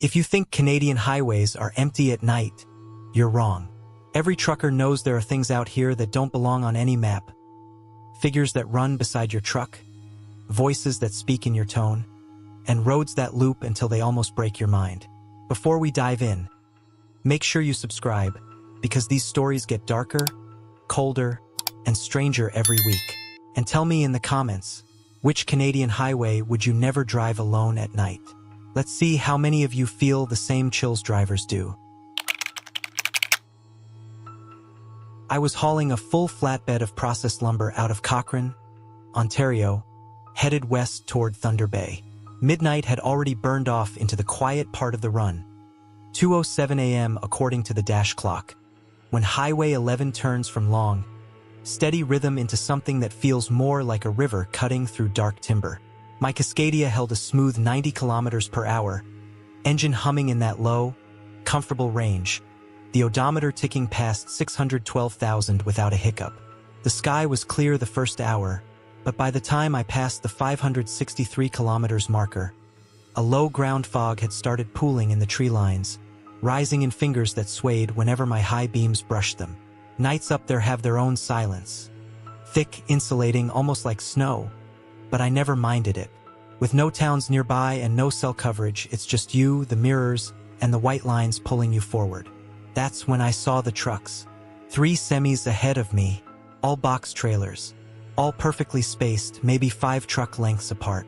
If you think Canadian highways are empty at night, you're wrong. Every trucker knows there are things out here that don't belong on any map. Figures that run beside your truck, voices that speak in your tone, and roads that loop until they almost break your mind. Before we dive in, make sure you subscribe, because these stories get darker, colder, and stranger every week. And tell me in the comments, which Canadian highway would you never drive alone at night? Let's see how many of you feel the same chills drivers do. I was hauling a full flatbed of processed lumber out of Cochrane, Ontario, headed west toward Thunder Bay. Midnight had already burned off into the quiet part of the run, 2:07 a.m. according to the dash clock, when Highway 11 turns from long, steady rhythm into something that feels more like a river cutting through dark timber. My Cascadia held a smooth 90 kilometers per hour, engine humming in that low, comfortable range, the odometer ticking past 612,000 without a hiccup. The sky was clear the first hour, but by the time I passed the 563 kilometers marker, a low ground fog had started pooling in the tree lines, rising in fingers that swayed whenever my high beams brushed them. Nights up there have their own silence, thick, insulating, almost like snow, but I never minded it. With no towns nearby and no cell coverage, it's just you, the mirrors, and the white lines pulling you forward. That's when I saw the trucks. 3 semis ahead of me, all box trailers, all perfectly spaced, maybe 5 truck lengths apart.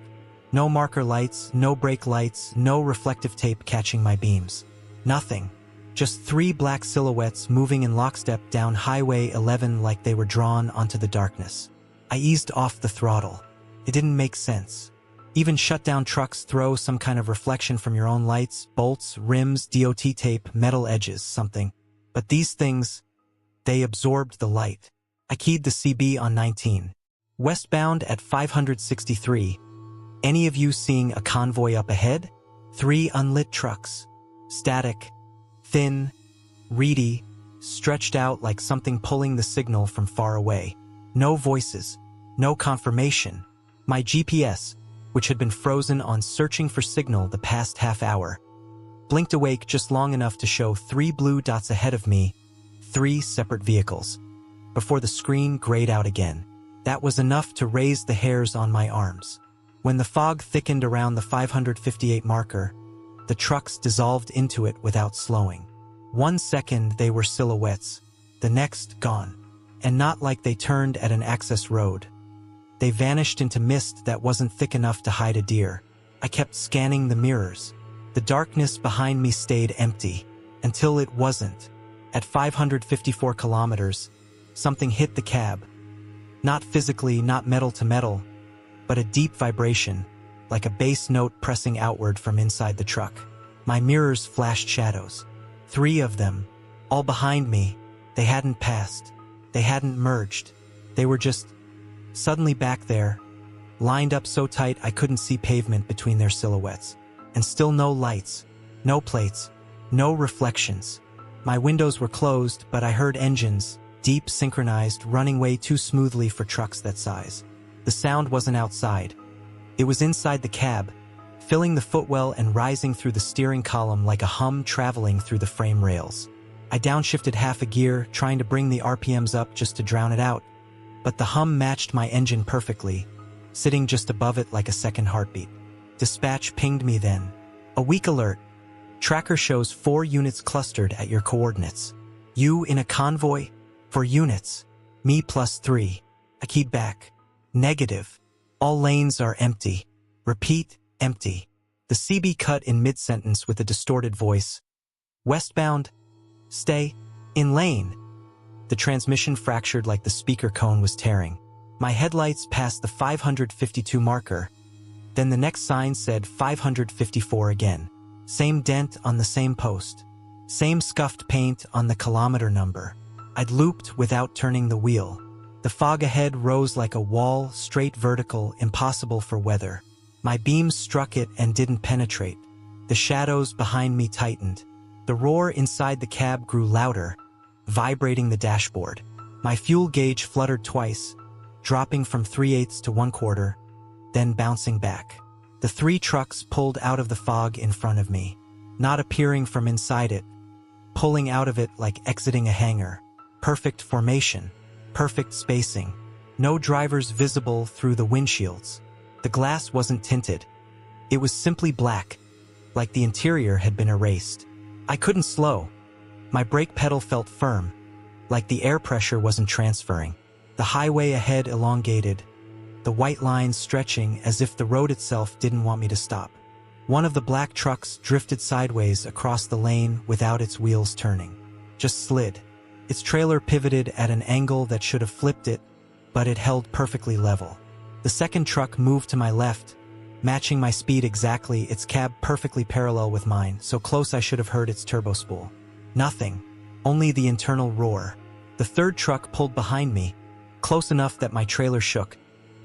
No marker lights, no brake lights, no reflective tape catching my beams. Nothing. Just 3 black silhouettes moving in lockstep down Highway 11 like they were drawn onto the darkness. I eased off the throttle. It didn't make sense. Even shut-down trucks throw some kind of reflection from your own lights, bolts, rims, DOT tape, metal edges, something. But these things, they absorbed the light. I keyed the CB on 19. Westbound at 563. Any of you seeing a convoy up ahead? 3 unlit trucks. Static, thin, reedy, stretched out like something pulling the signal from far away. No voices, no confirmation. My GPS, which had been frozen on searching for signal the past half hour, blinked awake just long enough to show 3 blue dots ahead of me, 3 separate vehicles, before the screen grayed out again. That was enough to raise the hairs on my arms. When the fog thickened around the 558 marker, the trucks dissolved into it without slowing. 1 second they were silhouettes, the next gone. And not like they turned at an access road. They vanished into mist that wasn't thick enough to hide a deer. I kept scanning the mirrors. The darkness behind me stayed empty, until it wasn't. At 554 kilometers, something hit the cab. Not physically, not metal to metal, but a deep vibration, like a bass note pressing outward from inside the truck. My mirrors flashed shadows. 3 of them, all behind me. They hadn't passed. They hadn't merged. They were just suddenly back there, lined up so tight I couldn't see pavement between their silhouettes. And still no lights, no plates, no reflections. My windows were closed, but I heard engines, deep, synchronized, running way too smoothly for trucks that size. The sound wasn't outside. It was inside the cab, filling the footwell and rising through the steering column like a hum traveling through the frame rails. I downshifted half a gear, trying to bring the RPMs up just to drown it out, but the hum matched my engine perfectly, sitting just above it like a second heartbeat. Dispatch pinged me then. A weak alert. Tracker shows 4 units clustered at your coordinates. You in a convoy? 4 units. Me plus 3. I keyed back. Negative. All lanes are empty. Repeat, empty. The CB cut in mid-sentence with a distorted voice. Westbound. Stay. In lane. The transmission fractured like the speaker cone was tearing. My headlights passed the 552 marker. Then the next sign said 554 again. Same dent on the same post. Same scuffed paint on the kilometer number. I'd looped without turning the wheel. The fog ahead rose like a wall, straight vertical, impossible for weather. My beams struck it and didn't penetrate. The shadows behind me tightened. The roar inside the cab grew louder, vibrating the dashboard. My fuel gauge fluttered twice, dropping from 3/8 to 1/4, then bouncing back. The 3 trucks pulled out of the fog in front of me. not appearing from inside it, pulling out of it like exiting a hangar. Perfect formation, perfect spacing. No drivers visible through the windshields. The glass wasn't tinted. It was simply black, like the interior had been erased. I couldn't slow. My brake pedal felt firm, like the air pressure wasn't transferring. The highway ahead elongated, the white lines stretching as if the road itself didn't want me to stop. One of the black trucks drifted sideways across the lane without its wheels turning. Just slid. Its trailer pivoted at an angle that should have flipped it, but it held perfectly level. The second truck moved to my left, matching my speed exactly, its cab perfectly parallel with mine, so close I should have heard its turbo spool. Nothing. Only the internal roar. The third truck pulled behind me, close enough that my trailer shook,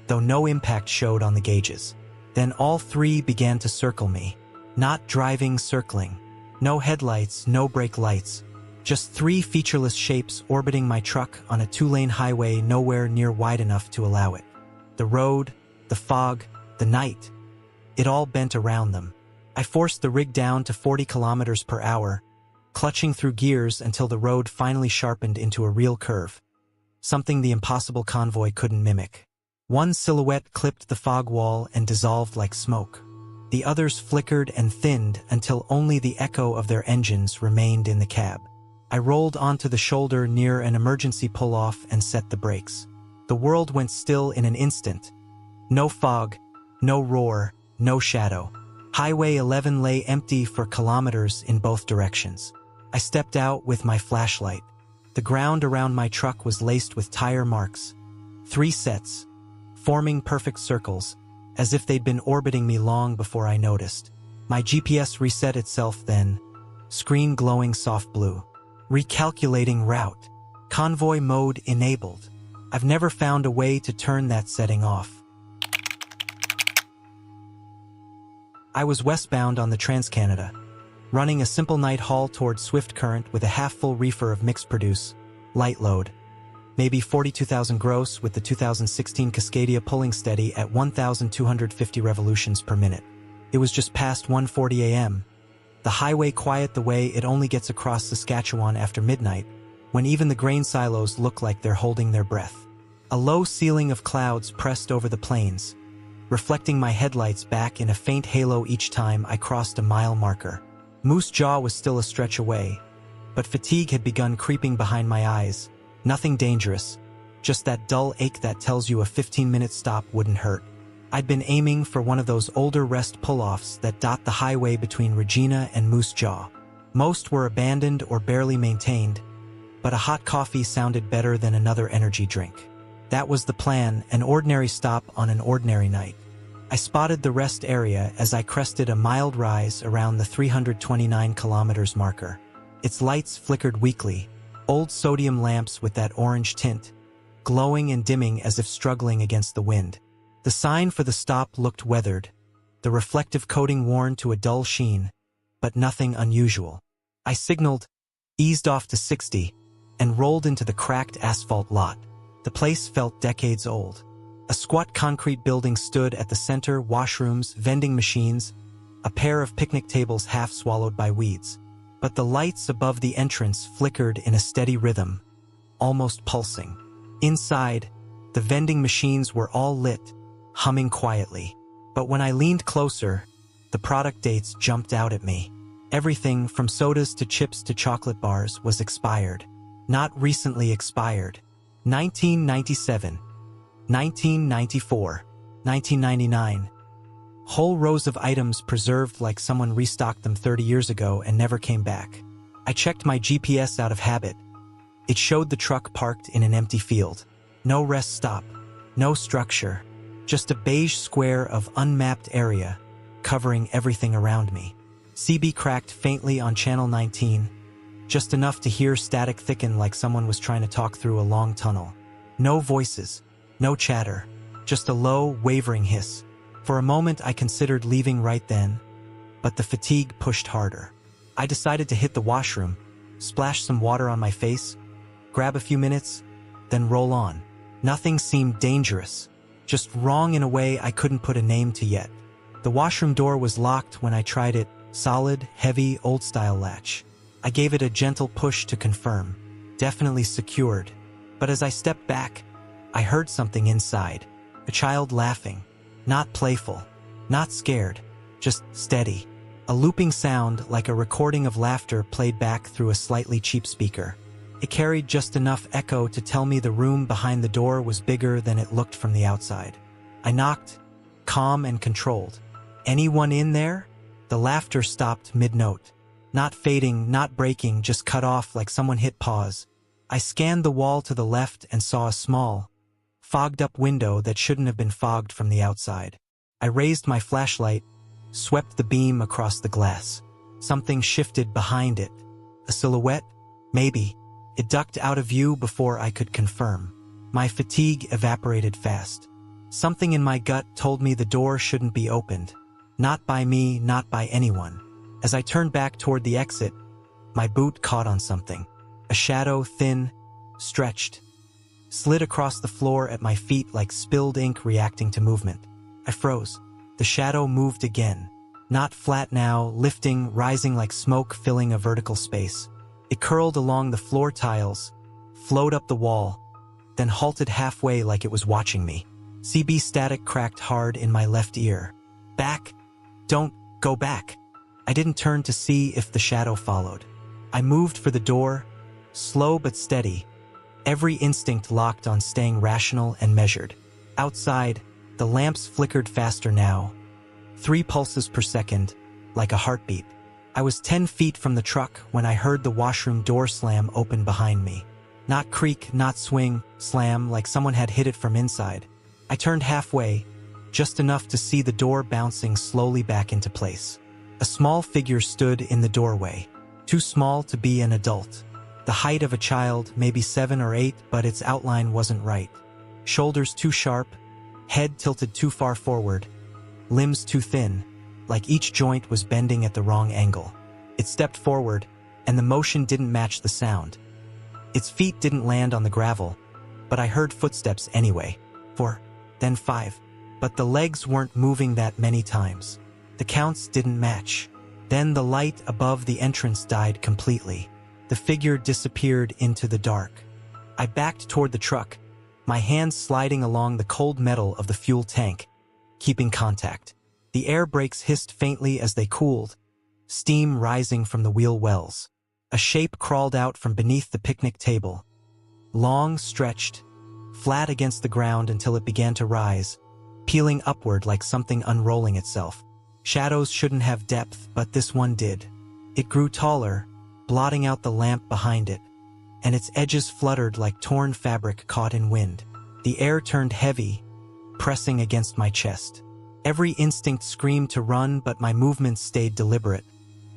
though no impact showed on the gauges. Then all three began to circle me. Not driving, circling. No headlights, no brake lights. Just three featureless shapes orbiting my truck on a two-lane highway nowhere near wide enough to allow it. The road, the fog, the night. It all bent around them. I forced the rig down to 40 kilometers per hour, clutching through gears until the road finally sharpened into a real curve. Something the impossible convoy couldn't mimic. One silhouette clipped the fog wall and dissolved like smoke. The others flickered and thinned until only the echo of their engines remained in the cab. I rolled onto the shoulder near an emergency pull-off and set the brakes. The world went still in an instant. No fog, no roar, no shadow. Highway 11 lay empty for kilometers in both directions. I stepped out with my flashlight. The ground around my truck was laced with tire marks. 3 sets, forming perfect circles, as if they'd been orbiting me long before I noticed. My GPS reset itself then, screen glowing soft blue. Recalculating route. Convoy mode enabled. I've never found a way to turn that setting off. I was westbound on the Trans-Canada, running a simple night haul toward Swift Current with a half-full reefer of mixed produce, light load. Maybe 42,000 gross with the 2016 Cascadia pulling steady at 1,250 revolutions per minute. It was just past 1:40 a.m. The highway quiet the way it only gets across Saskatchewan after midnight, when even the grain silos look like they're holding their breath. A low ceiling of clouds pressed over the plains, reflecting my headlights back in a faint halo each time I crossed a mile marker. Moose Jaw was still a stretch away, but fatigue had begun creeping behind my eyes. Nothing dangerous, just that dull ache that tells you a 15-minute stop wouldn't hurt. I'd been aiming for one of those older rest pull-offs that dot the highway between Regina and Moose Jaw. Most were abandoned or barely maintained, but a hot coffee sounded better than another energy drink. That was the plan, an ordinary stop on an ordinary night. I spotted the rest area as I crested a mild rise around the 329 kilometers marker. Its lights flickered weakly, old sodium lamps with that orange tint, glowing and dimming as if struggling against the wind. The sign for the stop looked weathered, the reflective coating worn to a dull sheen, but nothing unusual. I signaled, eased off to 60, and rolled into the cracked asphalt lot. The place felt decades old. A squat concrete building stood at the center, washrooms, vending machines, a pair of picnic tables half swallowed by weeds. But the lights above the entrance flickered in a steady rhythm, almost pulsing. Inside, the vending machines were all lit, humming quietly. But when I leaned closer, the product dates jumped out at me. Everything from sodas to chips to chocolate bars was expired. Not recently expired. 1997, 1994, 1999. Whole rows of items preserved like someone restocked them 30 years ago and never came back. I checked my GPS out of habit. It showed the truck parked in an empty field. No rest stop, no structure, just a beige square of unmapped area covering everything around me. CB cracked faintly on channel 19, just enough to hear static thicken like someone was trying to talk through a long tunnel. No voices, no chatter, just a low, wavering hiss. For a moment I considered leaving right then, but the fatigue pushed harder. I decided to hit the washroom, splash some water on my face, grab a few minutes, then roll on. Nothing seemed dangerous, just wrong in a way I couldn't put a name to yet. The washroom door was locked when I tried it, Solid, heavy, old-style latch. I gave it a gentle push to confirm. Definitely secured. But as I stepped back, I heard something inside. A child laughing. Not playful. Not scared. Just steady. A looping sound like a recording of laughter played back through a slightly cheap speaker. It carried just enough echo to tell me the room behind the door was bigger than it looked from the outside. I knocked, calm and controlled. "Anyone in there?" The laughter stopped mid-note. Not fading, not breaking, just cut off like someone hit pause. I scanned the wall to the left and saw a small, fogged-up window that shouldn't have been fogged from the outside. I raised my flashlight, swept the beam across the glass. Something shifted behind it. A silhouette? Maybe. It ducked out of view before I could confirm. My fatigue evaporated fast. Something in my gut told me the door shouldn't be opened. Not by me, not by anyone. As I turned back toward the exit, my boot caught on something. A shadow, thin, stretched, slid across the floor at my feet like spilled ink reacting to movement. I froze. The shadow moved again. Not flat now, lifting, rising like smoke filling a vertical space. It curled along the floor tiles, flowed up the wall, then halted halfway like it was watching me. CB static cracked hard in my left ear. Back. Don't go back. I didn't turn to see if the shadow followed. I moved for the door, slow but steady, every instinct locked on staying rational and measured. Outside, the lamps flickered faster now, 3 pulses per second, like a heartbeat. I was 10 feet from the truck when I heard the washroom door slam open behind me. Not creak, not swing, slam like someone had hit it from inside. I turned halfway, just enough to see the door bouncing slowly back into place. A small figure stood in the doorway, too small to be an adult. The height of a child, maybe 7 or 8, but its outline wasn't right. Shoulders too sharp, head tilted too far forward, limbs too thin, like each joint was bending at the wrong angle. It stepped forward, and the motion didn't match the sound. Its feet didn't land on the gravel, but I heard footsteps anyway. 4, then 5. But the legs weren't moving that many times. The counts didn't match. Then the light above the entrance died completely. The figure disappeared into the dark. I backed toward the truck, my hands sliding along the cold metal of the fuel tank, keeping contact. The air brakes hissed faintly as they cooled, steam rising from the wheel wells. A shape crawled out from beneath the picnic table. Long, stretched, flat against the ground until it began to rise, peeling upward like something unrolling itself. Shadows shouldn't have depth, but this one did. It grew taller, blotting out the lamp behind it, and its edges fluttered like torn fabric caught in wind. The air turned heavy, pressing against my chest. Every instinct screamed to run, but my movements stayed deliberate,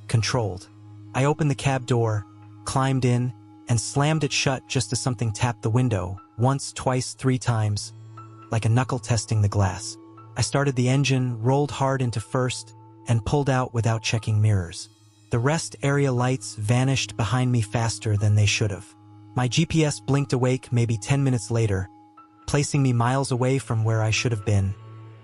controlled. I opened the cab door, climbed in, and slammed it shut just as something tapped the window, once, twice, 3 times, like a knuckle testing the glass. I started the engine, rolled hard into first, and pulled out without checking mirrors. The rest area lights vanished behind me faster than they should have. My GPS blinked awake maybe 10 minutes later, placing me miles away from where I should have been,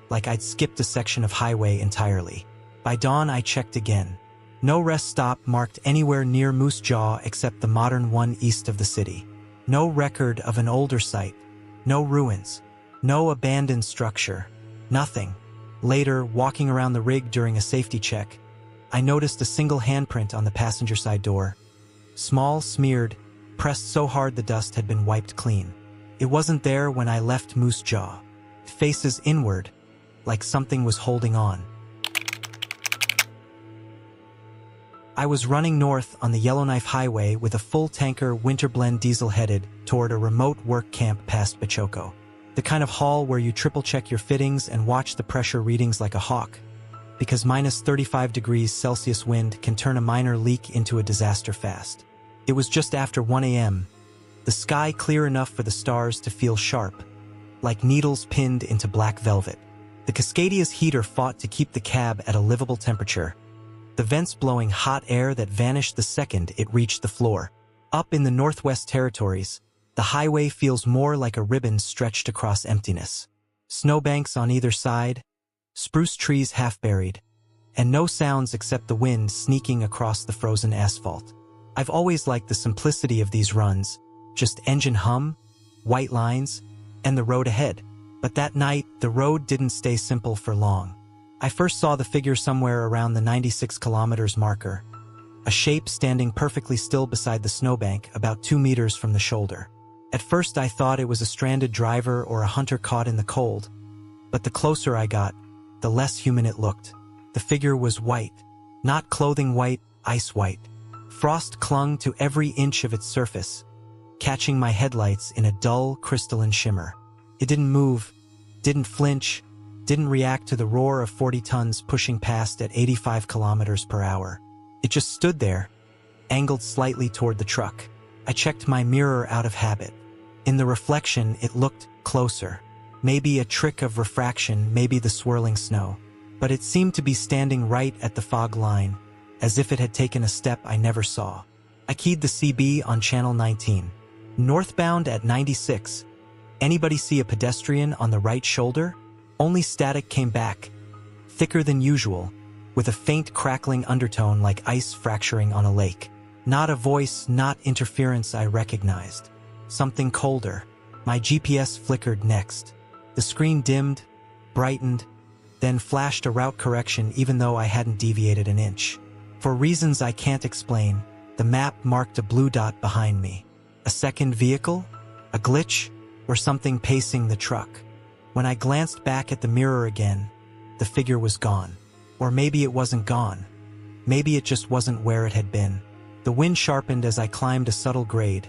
like I'd skipped a section of highway entirely. By dawn, I checked again. No rest stop marked anywhere near Moose Jaw except the modern one east of the city. No record of an older site. No ruins. No abandoned structure. Nothing. Later, walking around the rig during a safety check, I noticed a single handprint on the passenger side door. Small, smeared, pressed so hard the dust had been wiped clean. It wasn't there when I left Moose Jaw. Faces inward, like something was holding on. I was running north on the Yellowknife Highway with a full-tanker Winterblend diesel headed toward a remote work camp past Bachoco. The kind of haul where you triple-check your fittings and watch the pressure readings like a hawk, because minus 35 degrees Celsius wind can turn a minor leak into a disaster fast. It was just after 1 a.m., the sky clear enough for the stars to feel sharp, like needles pinned into black velvet. The Cascadia's heater fought to keep the cab at a livable temperature, the vents blowing hot air that vanished the second it reached the floor. Up in the Northwest Territories, the highway feels more like a ribbon stretched across emptiness. Snowbanks on either side, spruce trees half buried, and no sounds except the wind sneaking across the frozen asphalt. I've always liked the simplicity of these runs, just engine hum, white lines, and the road ahead. But that night, the road didn't stay simple for long. I first saw the figure somewhere around the 96 kilometers marker, a shape standing perfectly still beside the snowbank about 2 meters from the shoulder. At first I thought it was a stranded driver or a hunter caught in the cold, but the closer I got, the less human it looked. The figure was white, not clothing white, ice white. Frost clung to every inch of its surface, catching my headlights in a dull, crystalline shimmer. It didn't move, didn't flinch, didn't react to the roar of 40 tons pushing past at 85 kilometers per hour. It just stood there, angled slightly toward the truck. I checked my mirror out of habit. In the reflection, it looked closer. Maybe a trick of refraction, maybe the swirling snow. But it seemed to be standing right at the fog line, as if it had taken a step I never saw. I keyed the CB on channel 19. Northbound at 96. Anybody see a pedestrian on the right shoulder? Only static came back, thicker than usual, with a faint crackling undertone like ice fracturing on a lake. Not a voice, not interference I recognized. Something colder. My GPS flickered next. The screen dimmed, brightened, then flashed a route correction even though I hadn't deviated an inch. For reasons I can't explain, the map marked a blue dot behind me. A second vehicle? A glitch? Or something pacing the truck? When I glanced back at the mirror again, the figure was gone. Or maybe it wasn't gone. Maybe it just wasn't where it had been. The wind sharpened as I climbed a subtle grade,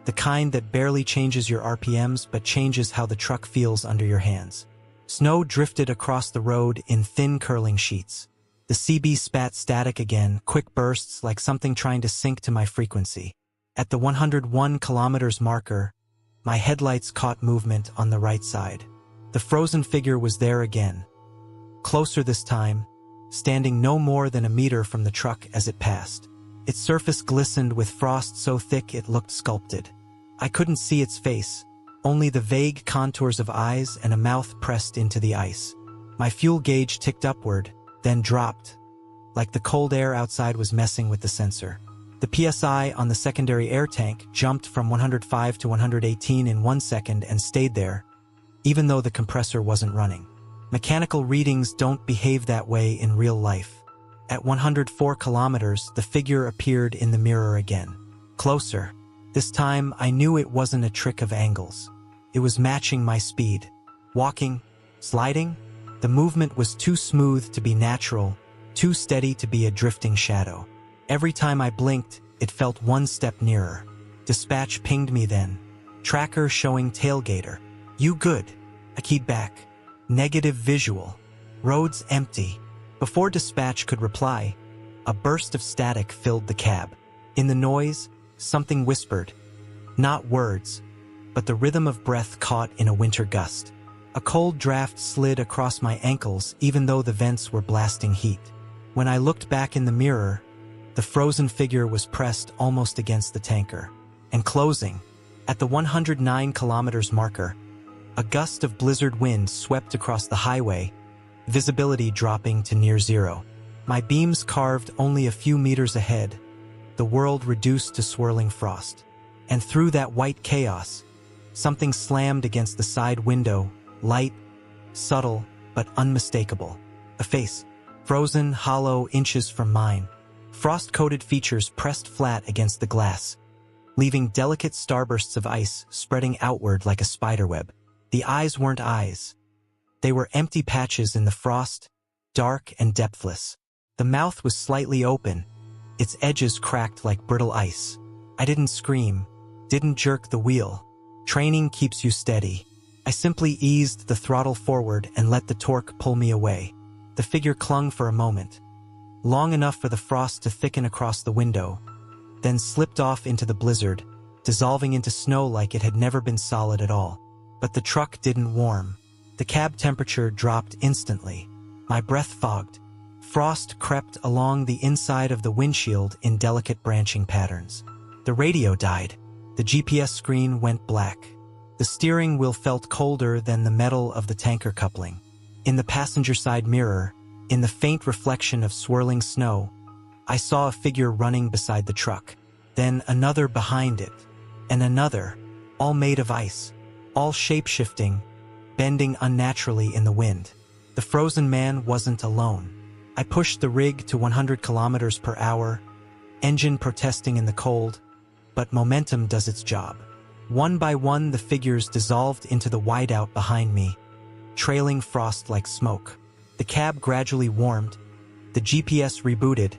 the kind that barely changes your RPMs but changes how the truck feels under your hands. Snow drifted across the road in thin curling sheets. The CB spat static again, quick bursts like something trying to sync to my frequency. At the 101 kilometers marker, my headlights caught movement on the right side. The frozen figure was there again. Closer this time, standing no more than a meter from the truck as it passed. Its surface glistened with frost so thick it looked sculpted. I couldn't see its face, only the vague contours of eyes and a mouth pressed into the ice. My fuel gauge ticked upward, then dropped, like the cold air outside was messing with the sensor. The PSI on the secondary air tank jumped from 105 to 118 in 1 second and stayed there, even though the compressor wasn't running. Mechanical readings don't behave that way in real life. At 104 kilometers, the figure appeared in the mirror again. Closer. This time, I knew it wasn't a trick of angles. It was matching my speed. Walking, sliding, the movement was too smooth to be natural, too steady to be a drifting shadow. Every time I blinked, it felt one step nearer. Dispatch pinged me then. Tracker showing tailgater. You good? I keyed back. Negative visual. Roads empty. Before dispatch could reply, a burst of static filled the cab. In the noise, something whispered. Not words, but the rhythm of breath caught in a winter gust. A cold draft slid across my ankles even though the vents were blasting heat. When I looked back in the mirror, the frozen figure was pressed almost against the tanker. And closing, at the 109 kilometers marker, a gust of blizzard wind swept across the highway, visibility dropping to near zero. My beams carved only a few meters ahead, the world reduced to swirling frost. And through that white chaos, something slammed against the side window, light, subtle, but unmistakable. A face, frozen, hollow, inches from mine. Frost-coated features pressed flat against the glass, leaving delicate starbursts of ice spreading outward like a spiderweb. The eyes weren't eyes. They were empty patches in the frost, dark and depthless. The mouth was slightly open, its edges cracked like brittle ice. I didn't scream, didn't jerk the wheel. Training keeps you steady. I simply eased the throttle forward and let the torque pull me away. The figure clung for a moment, long enough for the frost to thicken across the window, then slipped off into the blizzard, dissolving into snow like it had never been solid at all. But the truck didn't warm. The cab temperature dropped instantly. My breath fogged. Frost crept along the inside of the windshield in delicate branching patterns. The radio died. The GPS screen went black. The steering wheel felt colder than the metal of the tanker coupling. In the passenger side mirror, In the faint reflection of swirling snow, I saw a figure running beside the truck, then another behind it, and another, all made of ice, all shape-shifting, bending unnaturally in the wind. The frozen man wasn't alone. I pushed the rig to 100 kilometers per hour, engine protesting in the cold, but momentum does its job. One by one, the figures dissolved into the whiteout behind me, trailing frost like smoke. The cab gradually warmed, the GPS rebooted,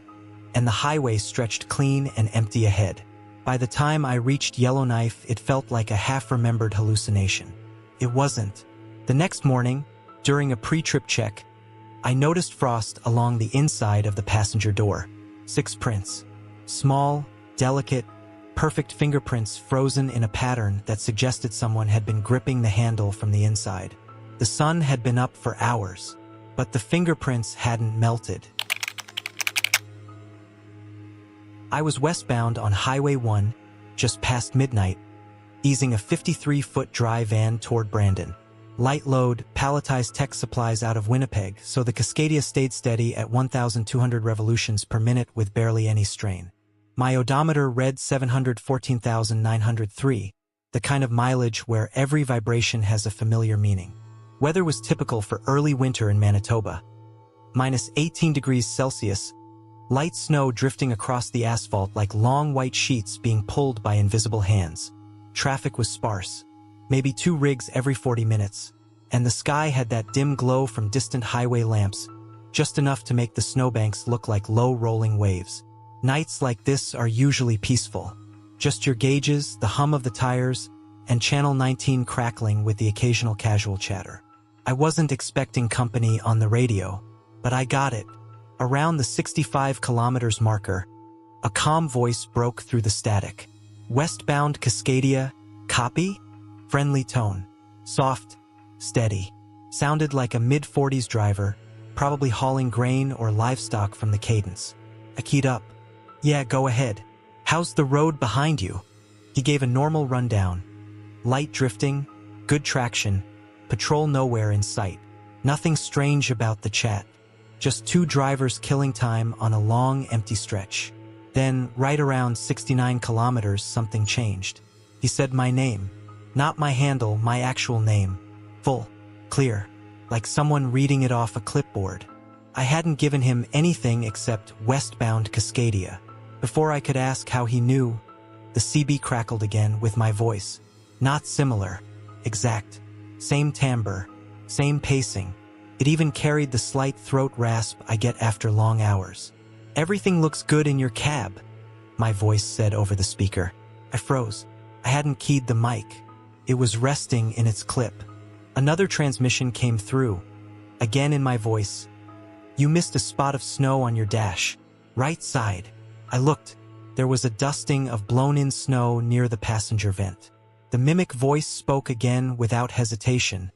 and the highway stretched clean and empty ahead. By the time I reached Yellowknife, it felt like a half-remembered hallucination. It wasn't. The next morning, during a pre-trip check, I noticed frost along the inside of the passenger door. 6 prints. Small, delicate, perfect fingerprints frozen in a pattern that suggested someone had been gripping the handle from the inside. The sun had been up for hours, but the fingerprints hadn't melted. I was westbound on Highway 1, just past midnight, easing a 53-foot dry van toward Brandon. Light load, palletized tech supplies out of Winnipeg, so the Cascadia stayed steady at 1,200 revolutions per minute with barely any strain. My odometer read 714,903, the kind of mileage where every vibration has a familiar meaning. Weather was typical for early winter in Manitoba. Minus 18 degrees Celsius, light snow drifting across the asphalt like long white sheets being pulled by invisible hands. Traffic was sparse. Maybe 2 rigs every 40 minutes, and the sky had that dim glow from distant highway lamps, just enough to make the snowbanks look like low rolling waves. Nights like this are usually peaceful. Just your gauges, the hum of the tires, and Channel 19 crackling with the occasional casual chatter. I wasn't expecting company on the radio, but I got it. Around the 65 kilometers marker, a calm voice broke through the static. Westbound Cascadia, copy? Friendly tone. Soft, steady. Sounded like a mid-40s driver, probably hauling grain or livestock from the cadence. I keyed up. Yeah, go ahead. How's the road behind you? He gave a normal rundown. Light drifting, good traction, patrol nowhere in sight. Nothing strange about the chat. Just 2 drivers killing time on a long, empty stretch. Then, right around 69 kilometers, something changed. He said my name. Not my handle, my actual name. Full. Clear. Like someone reading it off a clipboard. I hadn't given him anything except westbound Cascadia. Before I could ask how he knew, the CB crackled again with my voice. Not similar. Exact. Same timbre. Same pacing. It even carried the slight throat rasp I get after long hours. Everything looks good in your cab, my voice said over the speaker. I froze. I hadn't keyed the mic. It was resting in its clip. Another transmission came through, again in my voice. You missed a spot of snow on your dash. Right side. I looked. There was a dusting of blown-in snow near the passenger vent. The mimic voice spoke again without hesitation,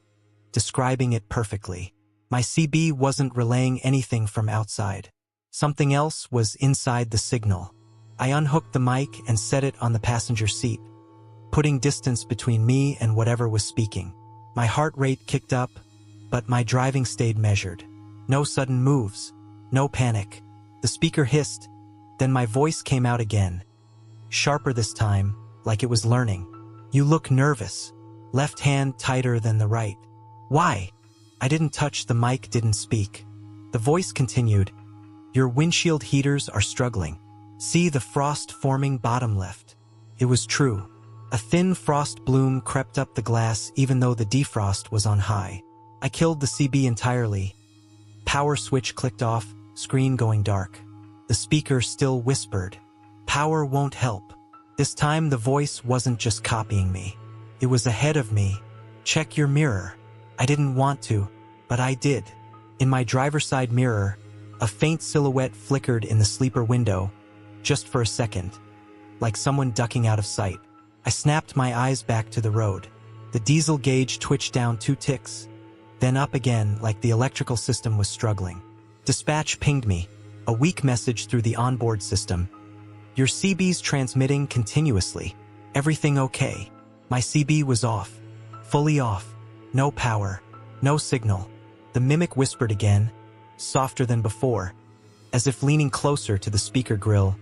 describing it perfectly. My CB wasn't relaying anything from outside. Something else was inside the signal. I unhooked the mic and set it on the passenger seat, putting distance between me and whatever was speaking. My heart rate kicked up, but my driving stayed measured. No sudden moves, no panic. The speaker hissed, then my voice came out again. Sharper this time, like it was learning. You look nervous. Left hand tighter than the right. Why? I didn't touch the mic, didn't speak. The voice continued. Your windshield heaters are struggling. See the frost forming bottom left. It was true. A thin frost bloom crept up the glass even though the defrost was on high. I killed the CB entirely. Power switch clicked off, screen going dark. The speaker still whispered. Power won't help. This time the voice wasn't just copying me. It was ahead of me. Check your mirror. I didn't want to, but I did. In my driver's side mirror, a faint silhouette flickered in the sleeper window, just for a second, like someone ducking out of sight. I snapped my eyes back to the road. The diesel gauge twitched down 2 ticks, then up again like the electrical system was struggling. Dispatch pinged me, a weak message through the onboard system. Your CB's transmitting continuously. Everything okay? My CB was off. Fully off. No power. No signal. The mimic whispered again. softer than before, as if leaning closer to the speaker grill.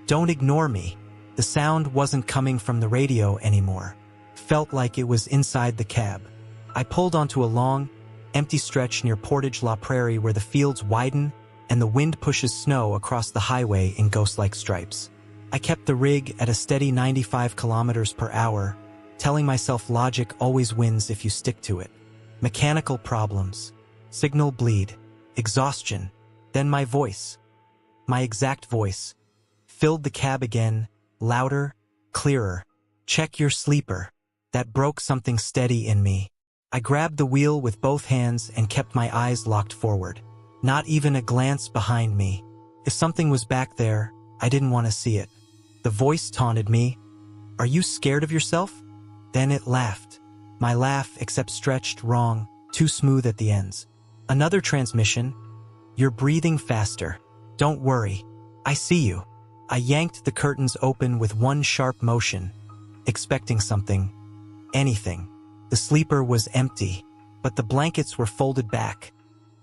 "Don't ignore me." The sound wasn't coming from the radio anymore. Felt like it was inside the cab. I pulled onto a long, empty stretch near Portage La Prairie where the fields widen and the wind pushes snow across the highway in ghost-like stripes. I kept the rig at a steady 95 kilometers per hour, telling myself logic always wins if you stick to it. Mechanical problems, signal bleed, exhaustion, then my voice. My exact voice. Filled the cab again, louder, clearer. "Check your sleeper." That broke something steady in me. I grabbed the wheel with both hands and kept my eyes locked forward. Not even a glance behind me. If something was back there, I didn't want to see it. The voice taunted me. "Are you scared of yourself?" Then it laughed. My laugh, except stretched wrong, too smooth at the ends. Another transmission. "You're breathing faster. Don't worry. I see you." I yanked the curtains open with one sharp motion, expecting something. Anything. The sleeper was empty, but the blankets were folded back,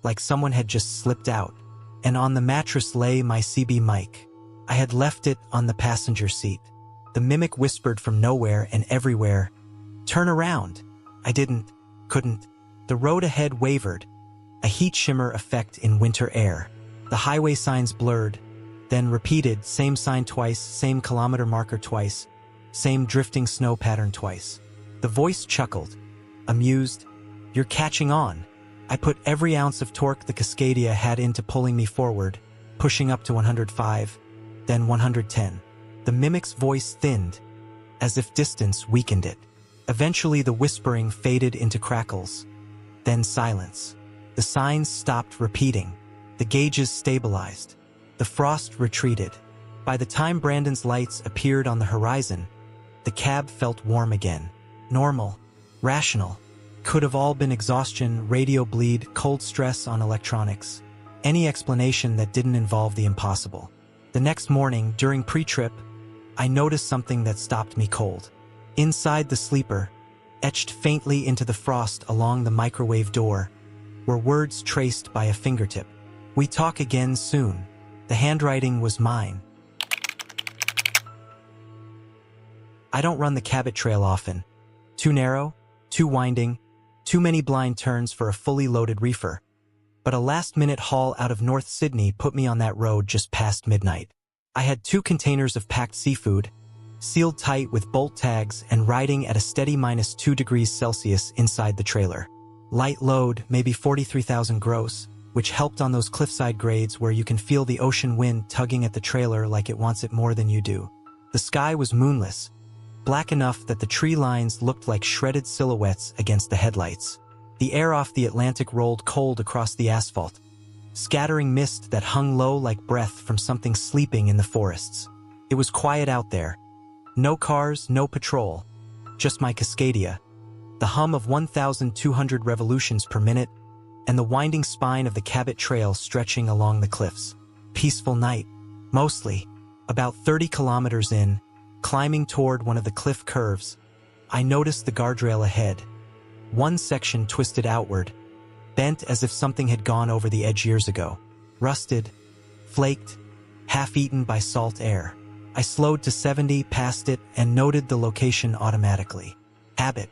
like someone had just slipped out, and on the mattress lay my CB mic. I had left it on the passenger seat. The mimic whispered from nowhere and everywhere, "Turn around." I couldn't. The road ahead wavered, a heat shimmer effect in winter air. The highway signs blurred, then repeated, same sign twice, same kilometer marker twice, same drifting snow pattern twice. The voice chuckled, amused. "You're catching on." I put every ounce of torque the Cascadia had into pulling me forward, pushing up to 105, then 110. The mimic's voice thinned, as if distance weakened it. Eventually the whispering faded into crackles, then silence. The signs stopped repeating. The gauges stabilized. The frost retreated. By the time Brandon's lights appeared on the horizon, the cab felt warm again. Normal. Rational. Could have all been exhaustion, radio bleed, cold stress on electronics. Any explanation that didn't involve the impossible. The next morning, during pre-trip, I noticed something that stopped me cold. Inside the sleeper, etched faintly into the frost along the microwave door, were words traced by a fingertip. "We talk again soon." The handwriting was mine. I don't run the Cabot Trail often. Too narrow, too winding, too many blind turns for a fully loaded reefer. But a last-minute haul out of North Sydney put me on that road just past midnight. I had 2 containers of packed seafood, sealed tight with bolt tags and riding at a steady -2 degrees Celsius inside the trailer. Light load, maybe 43,000 gross, which helped on those cliffside grades where you can feel the ocean wind tugging at the trailer like it wants it more than you do. The sky was moonless, black enough that the tree lines looked like shredded silhouettes against the headlights. The air off the Atlantic rolled cold across the asphalt, scattering mist that hung low like breath from something sleeping in the forests. It was quiet out there. No cars, no patrol, just my Cascadia, the hum of 1,200 revolutions per minute, and the winding spine of the Cabot Trail stretching along the cliffs. Peaceful night, mostly. About 30 kilometers in, climbing toward one of the cliff curves, I noticed the guardrail ahead. One section twisted outward, bent as if something had gone over the edge years ago. Rusted, flaked, half-eaten by salt air. I slowed to 70 past it and noted the location automatically. Habit.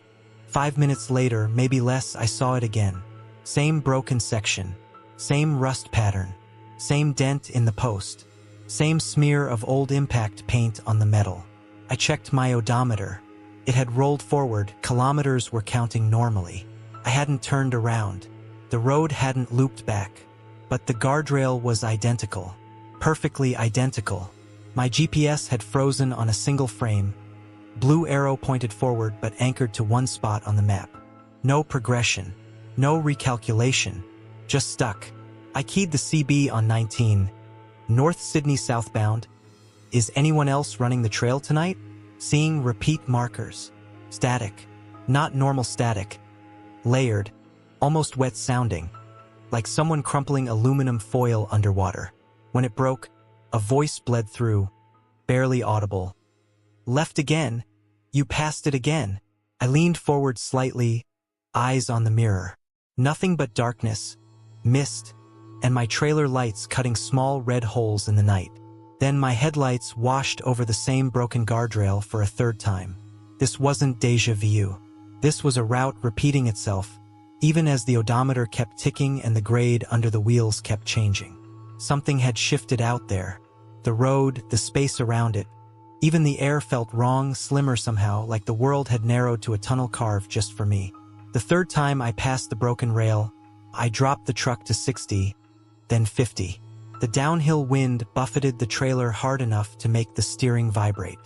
5 minutes later, maybe less, I saw it again. Same broken section. Same rust pattern. Same dent in the post. Same smear of old impact paint on the metal. I checked my odometer. It had rolled forward, kilometers were counting normally. I hadn't turned around. The road hadn't looped back. But the guardrail was identical. Perfectly identical. My GPS had frozen on a single frame. Blue arrow pointed forward but anchored to one spot on the map. No progression. No recalculation. Just stuck. I keyed the CB on 19. North Sydney southbound. Is anyone else running the trail tonight? Seeing repeat markers. Static. Not normal static. Layered. Almost wet sounding. Like someone crumpling aluminum foil underwater. When it broke, a voice bled through. Barely audible. Left again. You passed it again. I leaned forward slightly, eyes on the mirror. Nothing but darkness. Mist. and my trailer lights cutting small red holes in the night. Then my headlights washed over the same broken guardrail for a third time. This wasn't déjà vu. This was a route repeating itself, even as the odometer kept ticking and the grade under the wheels kept changing. Something had shifted out there. The road, the space around it. Even the air felt wrong, slimmer somehow, like the world had narrowed to a tunnel carved just for me. The third time I passed the broken rail, I dropped the truck to 60, then 50. The downhill wind buffeted the trailer hard enough to make the steering vibrate.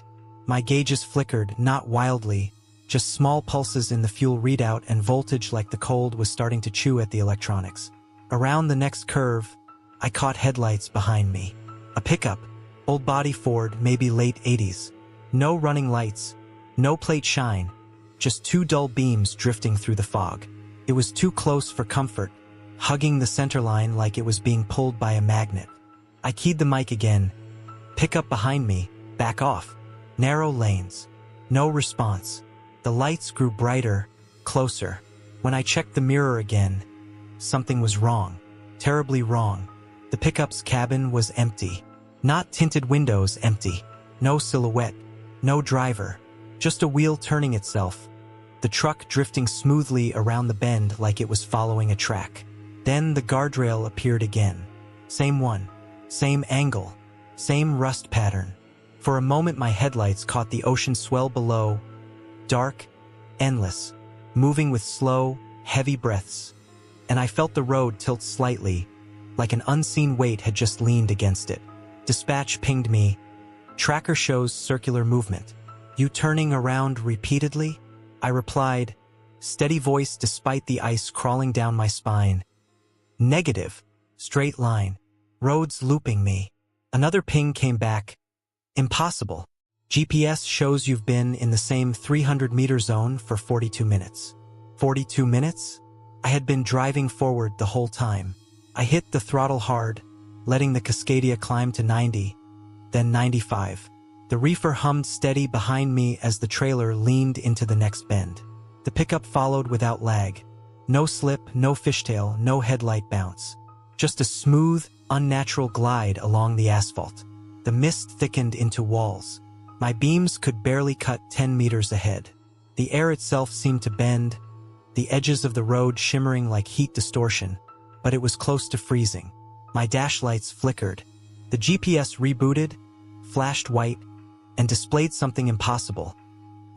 My gauges flickered, not wildly, just small pulses in the fuel readout and voltage like the cold was starting to chew at the electronics. Around the next curve, I caught headlights behind me. A pickup, old body Ford, maybe late 80s. No running lights, no plate shine, just two dull beams drifting through the fog. It was too close for comfort, hugging the center line like it was being pulled by a magnet. I keyed the mic again. Pickup behind me, back off. Narrow lanes. No response. The lights grew brighter, closer. When I checked the mirror again, something was wrong. Terribly wrong. The pickup's cabin was empty. Not tinted windows, empty. No silhouette. No driver. Just a wheel turning itself. The truck drifting smoothly around the bend like it was following a track. Then the guardrail appeared again. Same one. Same angle. Same rust pattern. For a moment my headlights caught the ocean swell below. Dark, endless, moving with slow, heavy breaths. And I felt the road tilt slightly, like an unseen weight had just leaned against it. Dispatch pinged me. Tracker shows circular movement. You turning around repeatedly? I replied, steady voice despite the ice crawling down my spine. Negative. Straight line. Roads looping me. Another ping came back. Impossible. GPS shows you've been in the same 300-meter zone for 42 minutes. 42 minutes? I had been driving forward the whole time. I hit the throttle hard, letting the Cascadia climb to 90, then 95. The reefer hummed steady behind me as the trailer leaned into the next bend. The pickup followed without lag. No slip, no fishtail, no headlight bounce. Just a smooth, unnatural glide along the asphalt. The mist thickened into walls. My beams could barely cut 10 meters ahead. The air itself seemed to bend, the edges of the road shimmering like heat distortion, but it was close to freezing. My dash lights flickered. The GPS rebooted, flashed white, and displayed something impossible.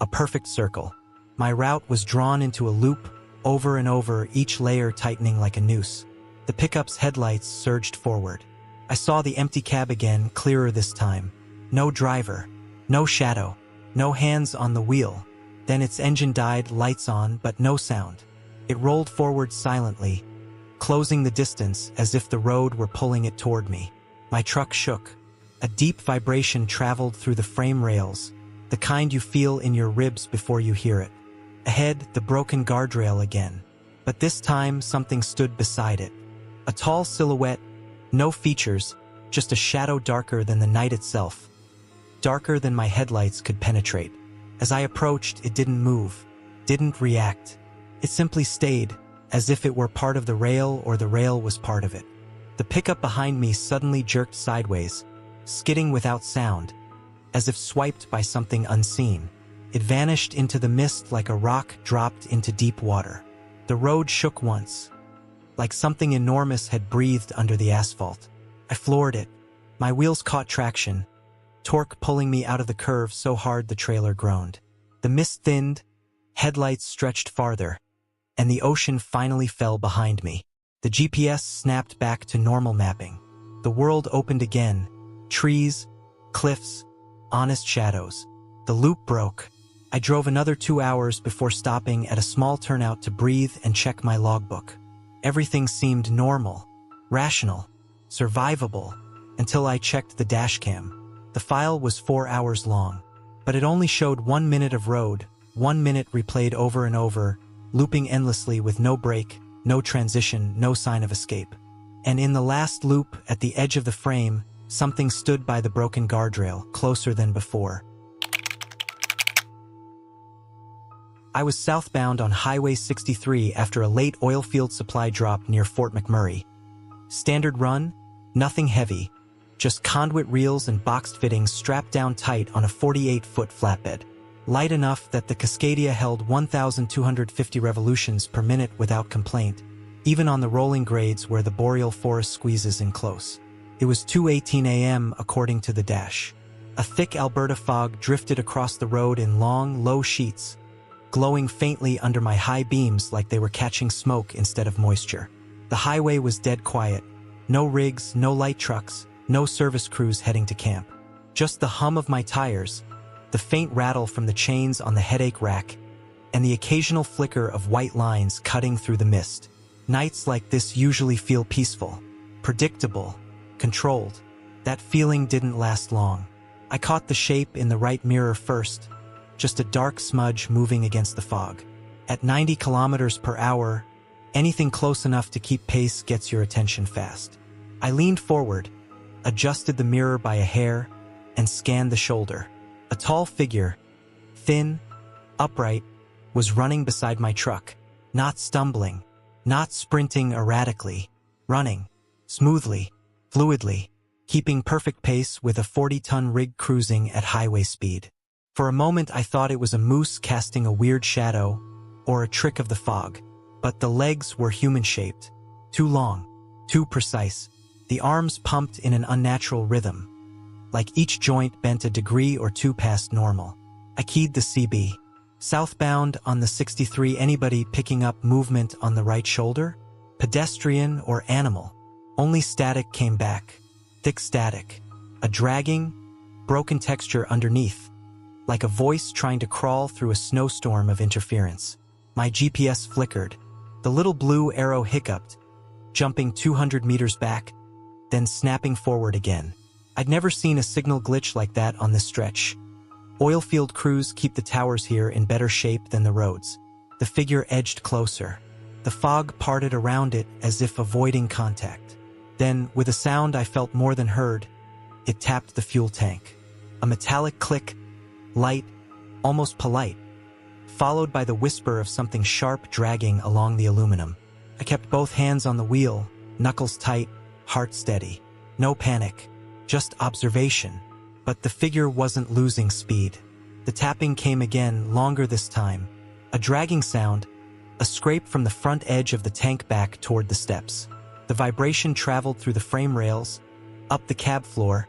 A perfect circle. My route was drawn into a loop, over and over, each layer tightening like a noose. The pickup's headlights surged forward. I saw the empty cab again, clearer this time. No driver. No shadow. No hands on the wheel. Then its engine died, lights on, but no sound. It rolled forward silently, closing the distance as if the road were pulling it toward me. My truck shook. A deep vibration traveled through the frame rails, the kind you feel in your ribs before you hear it. Ahead, the broken guardrail again. But this time, something stood beside it. A tall silhouette, no features, just a shadow darker than the night itself. Darker than my headlights could penetrate. As I approached, it didn't move, didn't react. It simply stayed, as if it were part of the rail or the rail was part of it. The pickup behind me suddenly jerked sideways, skidding without sound, as if swiped by something unseen. It vanished into the mist like a rock dropped into deep water. The road shook once, like something enormous had breathed under the asphalt. I floored it. My wheels caught traction, torque pulling me out of the curve so hard the trailer groaned. The mist thinned, headlights stretched farther, and the ocean finally fell behind me. The GPS snapped back to normal mapping. The world opened again. Trees, cliffs, honest shadows. The loop broke. I drove another 2 hours before stopping at a small turnout to breathe and check my logbook. Everything seemed normal, rational, survivable, until I checked the dashcam. The file was 4 hours long, but it only showed 1 minute of road, 1 minute replayed over and over, looping endlessly with no break, no transition, no sign of escape. And in the last loop, at the edge of the frame, something stood by the broken guardrail, closer than before. I was southbound on Highway 63 after a late oilfield supply drop near Fort McMurray. Standard run? Nothing heavy. Just conduit reels and boxed fittings strapped down tight on a 48-foot flatbed. Light enough that the Cascadia held 1,250 revolutions per minute without complaint, even on the rolling grades where the boreal forest squeezes in close. It was 2:18 a.m. according to the dash. A thick Alberta fog drifted across the road in long, low sheets, glowing faintly under my high beams like they were catching smoke instead of moisture. The highway was dead quiet. No rigs, no light trucks, no service crews heading to camp. Just the hum of my tires, the faint rattle from the chains on the headache rack, and the occasional flicker of white lines cutting through the mist. Nights like this usually feel peaceful, predictable, controlled. That feeling didn't last long. I caught the shape in the right mirror first, just a dark smudge moving against the fog. At 90 kilometers per hour, anything close enough to keep pace gets your attention fast. I leaned forward, adjusted the mirror by a hair, and scanned the shoulder. A tall figure, thin, upright, was running beside my truck, not stumbling, not sprinting erratically, running, smoothly, fluidly, keeping perfect pace with a 40-ton rig cruising at highway speed. For a moment I thought it was a moose casting a weird shadow, or a trick of the fog. But the legs were human-shaped, too long, too precise, the arms pumped in an unnatural rhythm, like each joint bent a degree or two past normal. I keyed the CB. Southbound on the 63, anybody picking up movement on the right shoulder? Pedestrian or animal? Only static came back. Thick static. A dragging, broken texture underneath, like a voice trying to crawl through a snowstorm of interference. My GPS flickered. The little blue arrow hiccuped, jumping 200 meters back, then snapping forward again. I'd never seen a signal glitch like that on this stretch. Oilfield crews keep the towers here in better shape than the roads. The figure edged closer. The fog parted around it as if avoiding contact. Then, with a sound I felt more than heard, it tapped the fuel tank. A metallic click, light, almost polite, followed by the whisper of something sharp dragging along the aluminum. I kept both hands on the wheel, knuckles tight, heart steady. No panic, just observation. But the figure wasn't losing speed. The tapping came again, longer this time. A dragging sound, a scrape from the front edge of the tank back toward the steps. The vibration traveled through the frame rails, up the cab floor,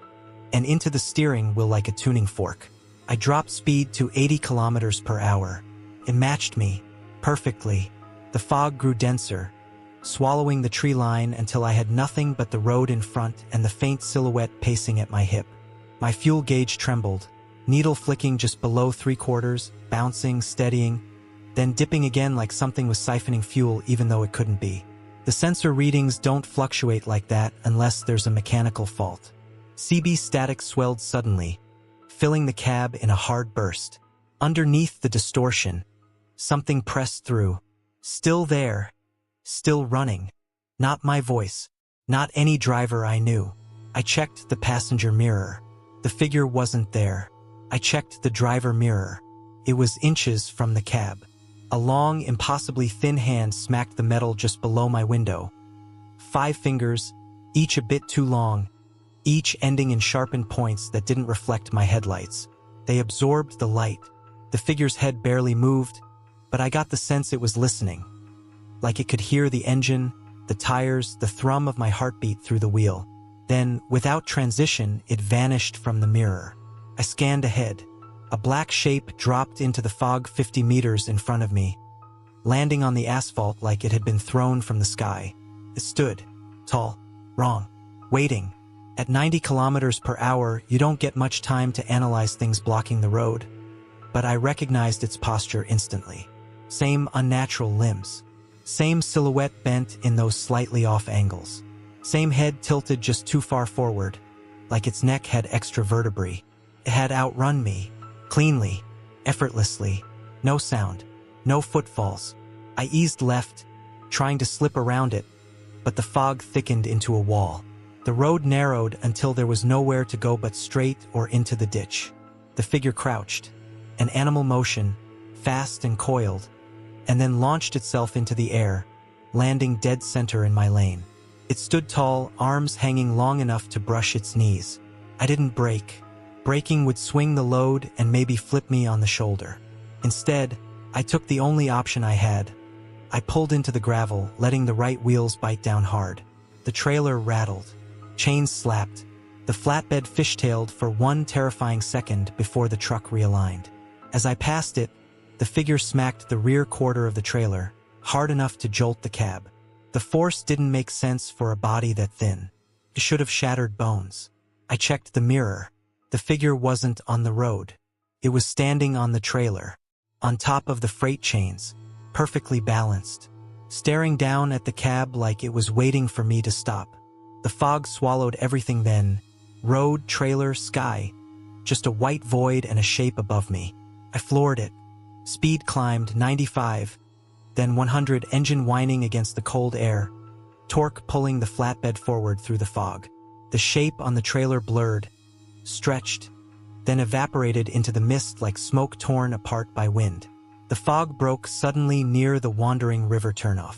and into the steering wheel like a tuning fork. I dropped speed to 80 kilometers per hour. It matched me, perfectly. The fog grew denser, swallowing the tree line until I had nothing but the road in front and the faint silhouette pacing at my hip. My fuel gauge trembled, needle flicking just below 3/4, bouncing, steadying, then dipping again like something was siphoning fuel even though it couldn't be. The sensor readings don't fluctuate like that unless there's a mechanical fault. CB static swelled suddenly, filling the cab in a hard burst. Underneath the distortion, something pressed through. Still there, still running. Not my voice, not any driver I knew. I checked the passenger mirror. The figure wasn't there. I checked the driver mirror. It was inches from the cab. A long, impossibly thin hand smacked the metal just below my window. 5 fingers, each a bit too long, each ending in sharpened points that didn't reflect my headlights. They absorbed the light. The figure's head barely moved, but I got the sense it was listening. Like it could hear the engine, the tires, the thrum of my heartbeat through the wheel. Then, without transition, it vanished from the mirror. I scanned ahead. A black shape dropped into the fog 50 meters in front of me, landing on the asphalt like it had been thrown from the sky. It stood, tall, wrong, waiting. At 90 kilometers per hour, you don't get much time to analyze things blocking the road. But I recognized its posture instantly. Same unnatural limbs. Same silhouette bent in those slightly off angles. Same head tilted just too far forward, like its neck had extra vertebrae. It had outrun me, cleanly, effortlessly. No sound, no footfalls. I eased left, trying to slip around it, but the fog thickened into a wall. The road narrowed until there was nowhere to go but straight or into the ditch. The figure crouched, an animal motion, fast and coiled, and then launched itself into the air, landing dead center in my lane. It stood tall, arms hanging long enough to brush its knees. I didn't brake. Braking would swing the load and maybe flip me on the shoulder. Instead, I took the only option I had. I pulled into the gravel, letting the right wheels bite down hard. The trailer rattled. Chains slapped. The flatbed fishtailed for one terrifying second before the truck realigned. As I passed it, the figure smacked the rear quarter of the trailer, hard enough to jolt the cab. The force didn't make sense for a body that thin. It should have shattered bones. I checked the mirror. The figure wasn't on the road. It was standing on the trailer, on top of the freight chains, perfectly balanced, staring down at the cab like it was waiting for me to stop. The fog swallowed everything then. Road, trailer, sky. Just a white void and a shape above me. I floored it. Speed climbed 95, then 100, engine whining against the cold air, torque pulling the flatbed forward through the fog. The shape on the trailer blurred, stretched, then evaporated into the mist like smoke torn apart by wind. The fog broke suddenly near the wandering river turnoff.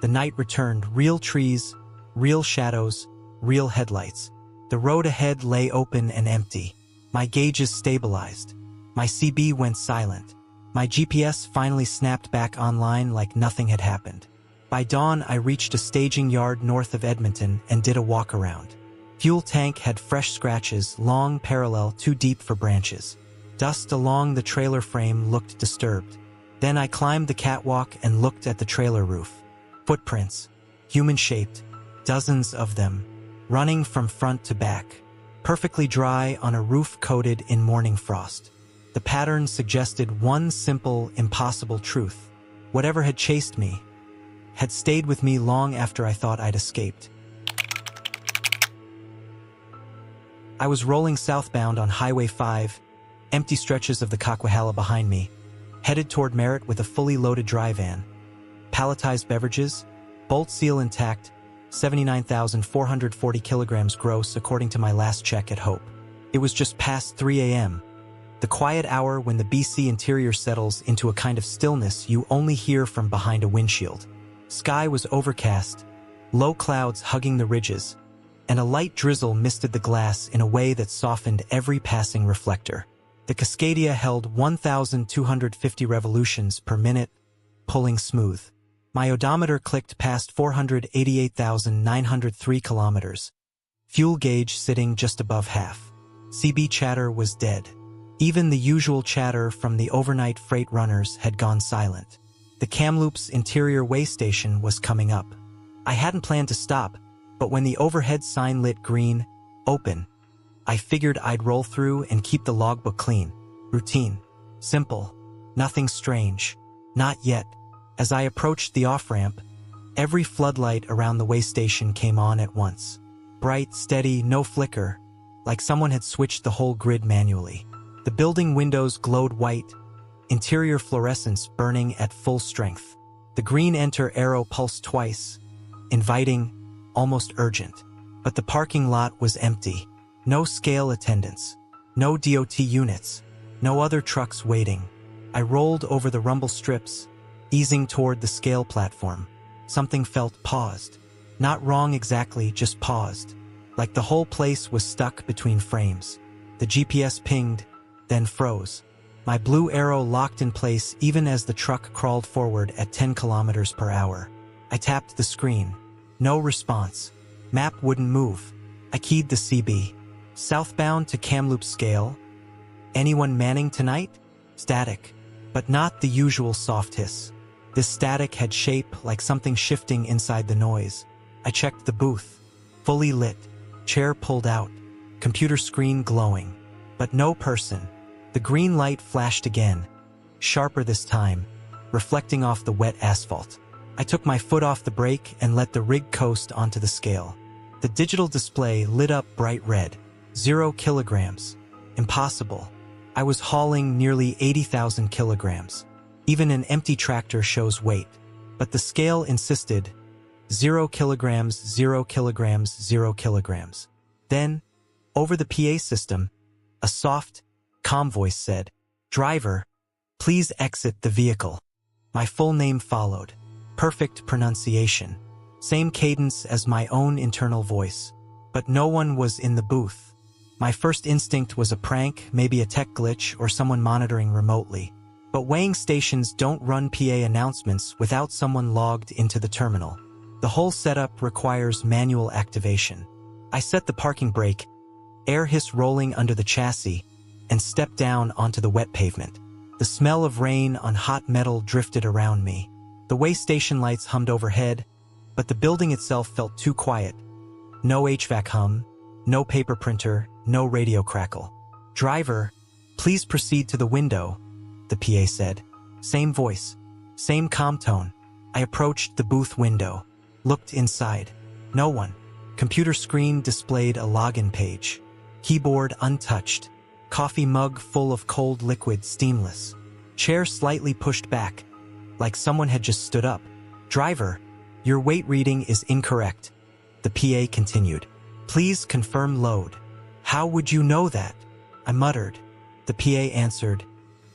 The night returned, real trees, real shadows, real headlights. The road ahead lay open and empty. My gauges stabilized. My CB went silent. My GPS finally snapped back online like nothing had happened. By dawn, I reached a staging yard north of Edmonton and did a walk-around. Fuel tank had fresh scratches, long, parallel, too deep for branches. Dust along the trailer frame looked disturbed. Then I climbed the catwalk and looked at the trailer roof. Footprints, human-shaped, dozens of them, running from front to back, perfectly dry on a roof coated in morning frost. The pattern suggested one simple, impossible truth. Whatever had chased me had stayed with me long after I thought I'd escaped. I was rolling southbound on Highway 5, empty stretches of the Coquihalla behind me, headed toward Merritt with a fully loaded dry van. Palletized beverages, bolt seal intact, 79,440 kilograms gross according to my last check at Hope. It was just past 3 a.m., the quiet hour when the BC interior settles into a kind of stillness you only hear from behind a windshield. Sky was overcast, low clouds hugging the ridges, and a light drizzle misted the glass in a way that softened every passing reflector. The Cascadia held 1,250 revolutions per minute, pulling smooth. My odometer clicked past 488,903 kilometers. Fuel gauge sitting just above half. CB chatter was dead. Even the usual chatter from the overnight freight runners had gone silent. The Kamloops interior way station was coming up. I hadn't planned to stop, but when the overhead sign lit green, open, I figured I'd roll through and keep the logbook clean. Routine. Simple. Nothing strange. Not yet. As I approached the off-ramp, every floodlight around the way station came on at once. Bright, steady, no flicker, like someone had switched the whole grid manually. The building windows glowed white, interior fluorescence burning at full strength. The green enter arrow pulsed twice, inviting, almost urgent. But the parking lot was empty. No scale attendants, no DOT units, no other trucks waiting. I rolled over the rumble strips, easing toward the scale platform. Something felt paused. Not wrong exactly, just paused. Like the whole place was stuck between frames. The GPS pinged, then froze. My blue arrow locked in place even as the truck crawled forward at 10 kilometers per hour. I tapped the screen. No response. Map wouldn't move. I keyed the CB. Southbound to Kamloops scale. Anyone manning tonight? Static. But not the usual soft hiss. This static had shape like something shifting inside the noise. I checked the booth. Fully lit. Chair pulled out. Computer screen glowing. But no person. The green light flashed again. Sharper this time, reflecting off the wet asphalt. I took my foot off the brake and let the rig coast onto the scale. The digital display lit up bright red. 0 kilograms. Impossible. I was hauling nearly 80,000 kilograms. Even an empty tractor shows weight. But the scale insisted, 0 kilograms, 0 kilograms, 0 kilograms. Then, over the PA system, a soft, calm voice said, "Driver, please exit the vehicle." My full name followed. Perfect pronunciation. Same cadence as my own internal voice. But no one was in the booth. My first instinct was a prank, maybe a tech glitch or someone monitoring remotely. But weighing stations don't run PA announcements without someone logged into the terminal. The whole setup requires manual activation. I set the parking brake, air hiss rolling under the chassis, and stepped down onto the wet pavement. The smell of rain on hot metal drifted around me. The way station lights hummed overhead, but the building itself felt too quiet. No HVAC hum, no paper printer, no radio crackle. "Driver, please proceed to the window," the PA said. Same voice, same calm tone. I approached the booth window, looked inside. No one. Computer screen displayed a login page. Keyboard untouched. Coffee mug full of cold liquid, steamless. Chair slightly pushed back, like someone had just stood up. "Driver, your weight reading is incorrect," the PA continued. "Please confirm load." "How would you know that?" I muttered. The PA answered,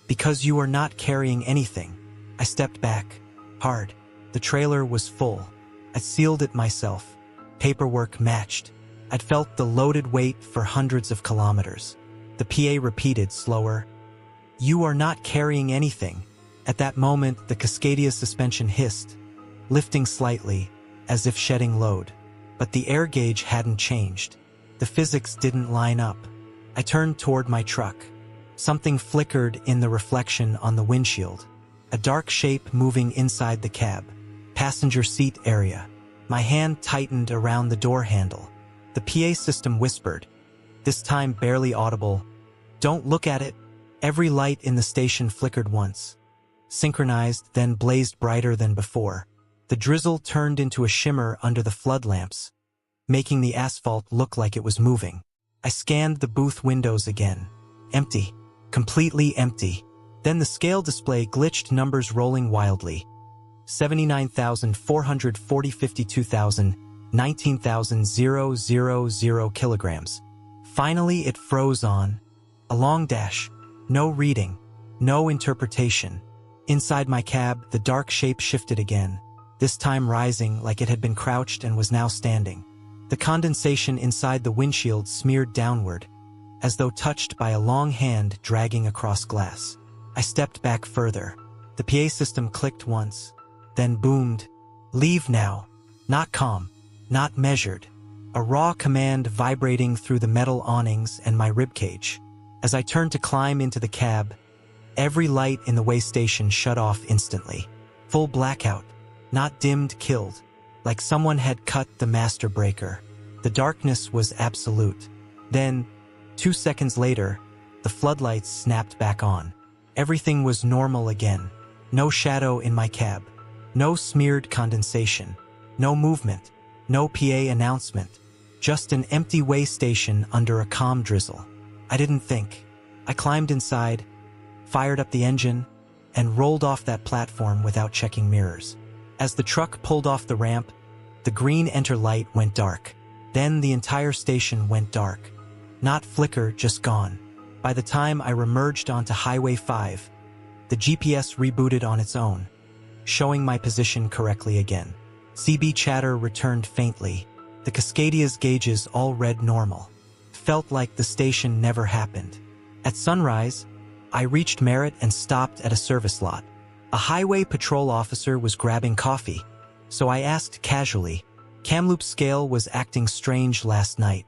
"Because you are not carrying anything." I stepped back, hard. The trailer was full. I sealed it myself. Paperwork matched. I'd felt the loaded weight for hundreds of kilometers. The PA repeated slower, "You are not carrying anything." At that moment, the Cascadia suspension hissed, lifting slightly, as if shedding load. But the air gauge hadn't changed. The physics didn't line up. I turned toward my truck. Something flickered in the reflection on the windshield. A dark shape moving inside the cab. Passenger seat area. My hand tightened around the door handle. The PA system whispered, this time barely audible, "Don't look at it." Every light in the station flickered once. Synchronized, then blazed brighter than before. The drizzle turned into a shimmer under the flood lamps, making the asphalt look like it was moving. I scanned the booth windows again. Empty. Completely empty. Then the scale display glitched, numbers rolling wildly. 79,440, 52,000, 19,000 kilograms. Finally, it froze on a long dash. No reading. No interpretation. Inside my cab, the dark shape shifted again, this time rising like it had been crouched and was now standing. The condensation inside the windshield smeared downward, as though touched by a long hand dragging across glass. I stepped back further. The PA system clicked once, then boomed, "Leave now." Not calm, not measured. A raw command vibrating through the metal awnings and my ribcage. As I turned to climb into the cab, every light in the way station shut off instantly. Full blackout. Not dimmed, killed. Like someone had cut the master breaker. The darkness was absolute. Then, 2 seconds later, the floodlights snapped back on. Everything was normal again. No shadow in my cab. No smeared condensation. No movement. No PA announcement. Just an empty way station under a calm drizzle. I didn't think. I climbed inside, fired up the engine, and rolled off that platform without checking mirrors. As the truck pulled off the ramp, the green enter light went dark. Then the entire station went dark. Not flicker, just gone. By the time I remerged onto Highway 5, the GPS rebooted on its own, showing my position correctly again. CB chatter returned faintly. The Cascadia's gauges all read normal. Felt like the station never happened. At sunrise, I reached Merritt and stopped at a service lot. A highway patrol officer was grabbing coffee, so I asked casually, "Kamloops scale was acting strange last night.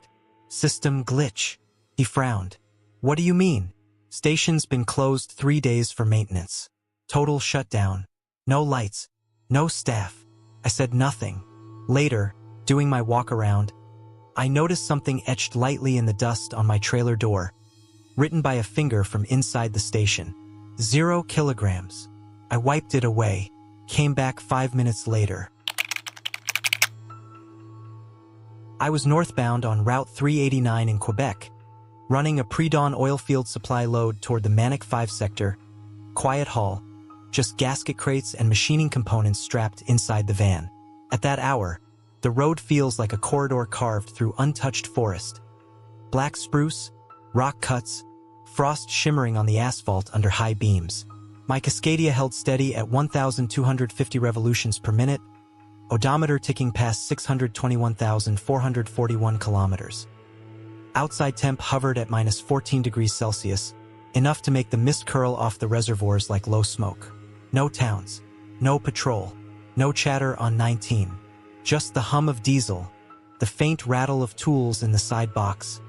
System glitch." He frowned. "What do you mean?" "Station's been closed 3 days for maintenance. Total shutdown. No lights. No staff." I said nothing. Later, doing my walk around, I noticed something etched lightly in the dust on my trailer door, written by a finger from inside the station. 0 kilograms. I wiped it away, came back 5 minutes later. I was northbound on Route 389 in Quebec, running a pre-dawn oilfield supply load toward the Manic 5 sector. Quiet haul, just gasket crates and machining components strapped inside the van. At that hour, the road feels like a corridor carved through untouched forest. Black spruce, rock cuts, frost shimmering on the asphalt under high beams. My Cascadia held steady at 1,250 revolutions per minute, odometer ticking past 621,441 kilometers. Outside temp hovered at minus 14 degrees Celsius, enough to make the mist curl off the reservoirs like low smoke. No towns, no patrol, no chatter on 19. Just the hum of diesel, the faint rattle of tools in the side box,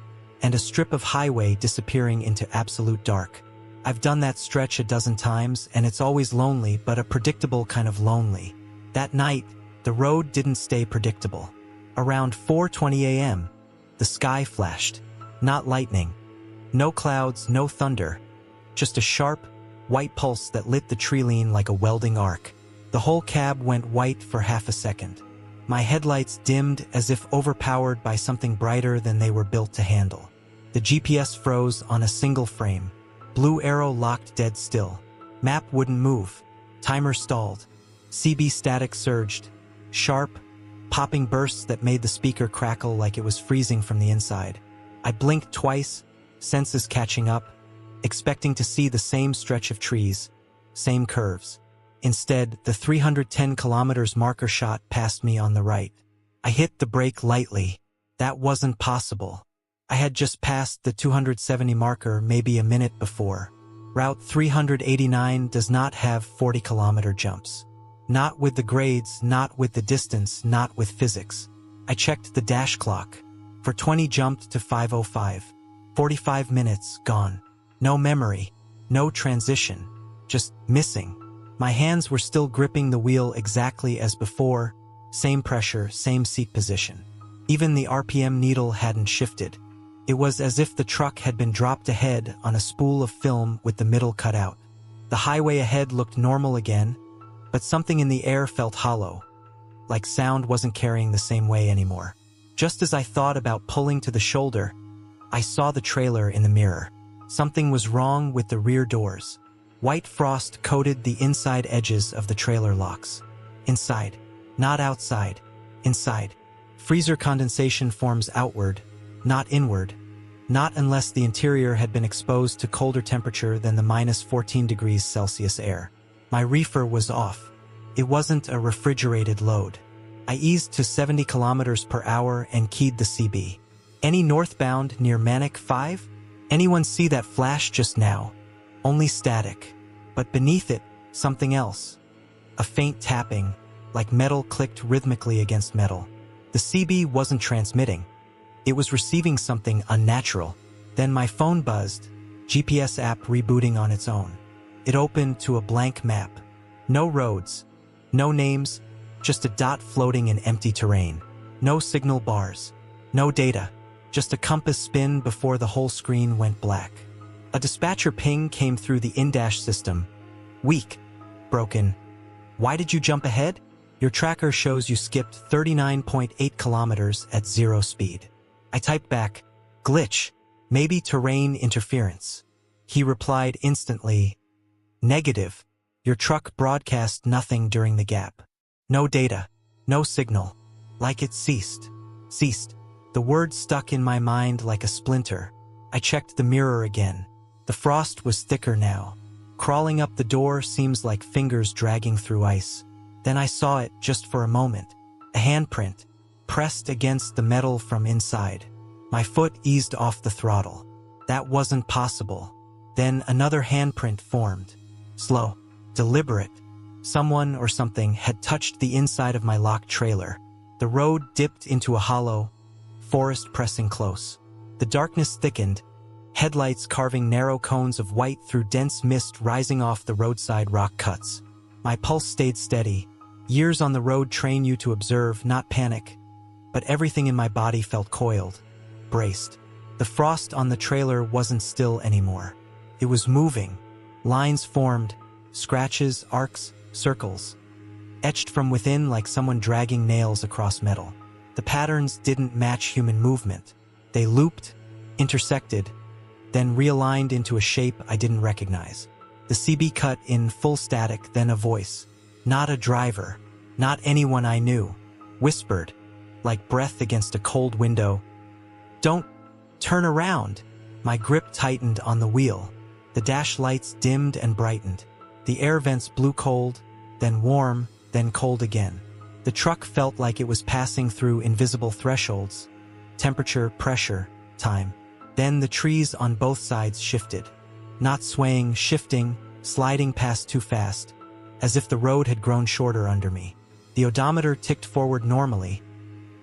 and a strip of highway disappearing into absolute dark. I've done that stretch a dozen times, and it's always lonely, but a predictable kind of lonely. That night, the road didn't stay predictable. Around 4:20 a.m., the sky flashed. Not lightning. No clouds, no thunder. Just a sharp, white pulse that lit the tree line like a welding arc. The whole cab went white for half a second. My headlights dimmed as if overpowered by something brighter than they were built to handle. The GPS froze on a single frame. Blue arrow locked dead still. Map wouldn't move. Timer stalled. CB static surged. Sharp, popping bursts that made the speaker crackle like it was freezing from the inside. I blinked twice, senses catching up, expecting to see the same stretch of trees, same curves. Instead, the 310 kilometers marker shot past me on the right. I hit the brake lightly. That wasn't possible. I had just passed the 270 marker maybe a minute before. Route 389 does not have 40-kilometer jumps. Not with the grades, not with the distance, not with physics. I checked the dash clock. 420 jumped to 5:05. 45 minutes, gone. No memory, no transition, just missing. My hands were still gripping the wheel exactly as before, same pressure, same seat position. Even the RPM needle hadn't shifted. It was as if the truck had been dropped ahead on a spool of film with the middle cut out. The highway ahead looked normal again, but something in the air felt hollow, like sound wasn't carrying the same way anymore. Just as I thought about pulling to the shoulder, I saw the trailer in the mirror. Something was wrong with the rear doors. White frost coated the inside edges of the trailer locks. Inside, not outside, inside. Freezer condensation forms outward, not inward, not unless the interior had been exposed to colder temperature than the minus 14 degrees Celsius air. My reefer was off. It wasn't a refrigerated load. I eased to 70 kilometers per hour and keyed the CB. Any northbound near Manic 5? Anyone see that flash just now? Only static. But beneath it, something else. A faint tapping, like metal clicked rhythmically against metal. The CB wasn't transmitting. It was receiving something unnatural. Then my phone buzzed, GPS app rebooting on its own. It opened to a blank map. No roads, no names, just a dot floating in empty terrain. No signal bars, no data, just a compass spin before the whole screen went black. A dispatcher ping came through the in-dash system. Weak, broken. Why did you jump ahead? Your tracker shows you skipped 39.8 kilometers at 0 speed. I typed back, glitch, maybe terrain interference. He replied instantly, negative. Your truck broadcast nothing during the gap. No data, no signal. Like it ceased. Ceased. The word stuck in my mind like a splinter. I checked the mirror again. The frost was thicker now. Crawling up the door seems like fingers dragging through ice. Then I saw it just for a moment. A handprint, pressed against the metal from inside. My foot eased off the throttle. That wasn't possible. Then another handprint formed. Slow, deliberate. Someone or something had touched the inside of my locked trailer. The road dipped into a hollow, forest pressing close. The darkness thickened, headlights carving narrow cones of white through dense mist rising off the roadside rock cuts. My pulse stayed steady. Years on the road train you to observe, not panic. But everything in my body felt coiled, braced. The frost on the trailer wasn't still anymore. It was moving. Lines formed, scratches, arcs, circles. Etched from within like someone dragging nails across metal. The patterns didn't match human movement. They looped, intersected, then realigned into a shape I didn't recognize. The CB cut in full static, then a voice. Not a driver, not anyone I knew. Whispered, like breath against a cold window. Don't turn around. My grip tightened on the wheel. The dash lights dimmed and brightened. The air vents blew cold, then warm, then cold again. The truck felt like it was passing through invisible thresholds: temperature, pressure, time. Then the trees on both sides shifted. Not swaying, shifting, sliding past too fast, as if the road had grown shorter under me. The odometer ticked forward normally,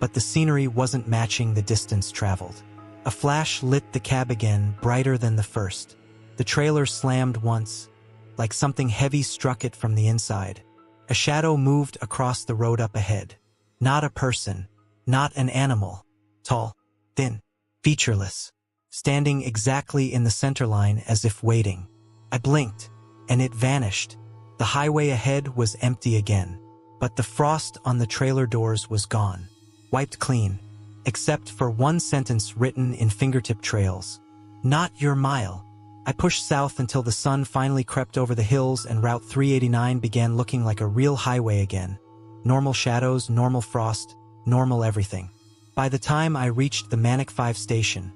but the scenery wasn't matching the distance traveled. A flash lit the cab again, brighter than the first. The trailer slammed once, like something heavy struck it from the inside. A shadow moved across the road up ahead. Not a person, not an animal. Tall, thin, featureless, standing exactly in the center line as if waiting. I blinked, and it vanished. The highway ahead was empty again, but the frost on the trailer doors was gone, wiped clean, except for one sentence written in fingertip trails. Not your mile. I pushed south until the sun finally crept over the hills and Route 389 began looking like a real highway again. Normal shadows, normal frost, normal everything. By the time I reached the Manic 5 station,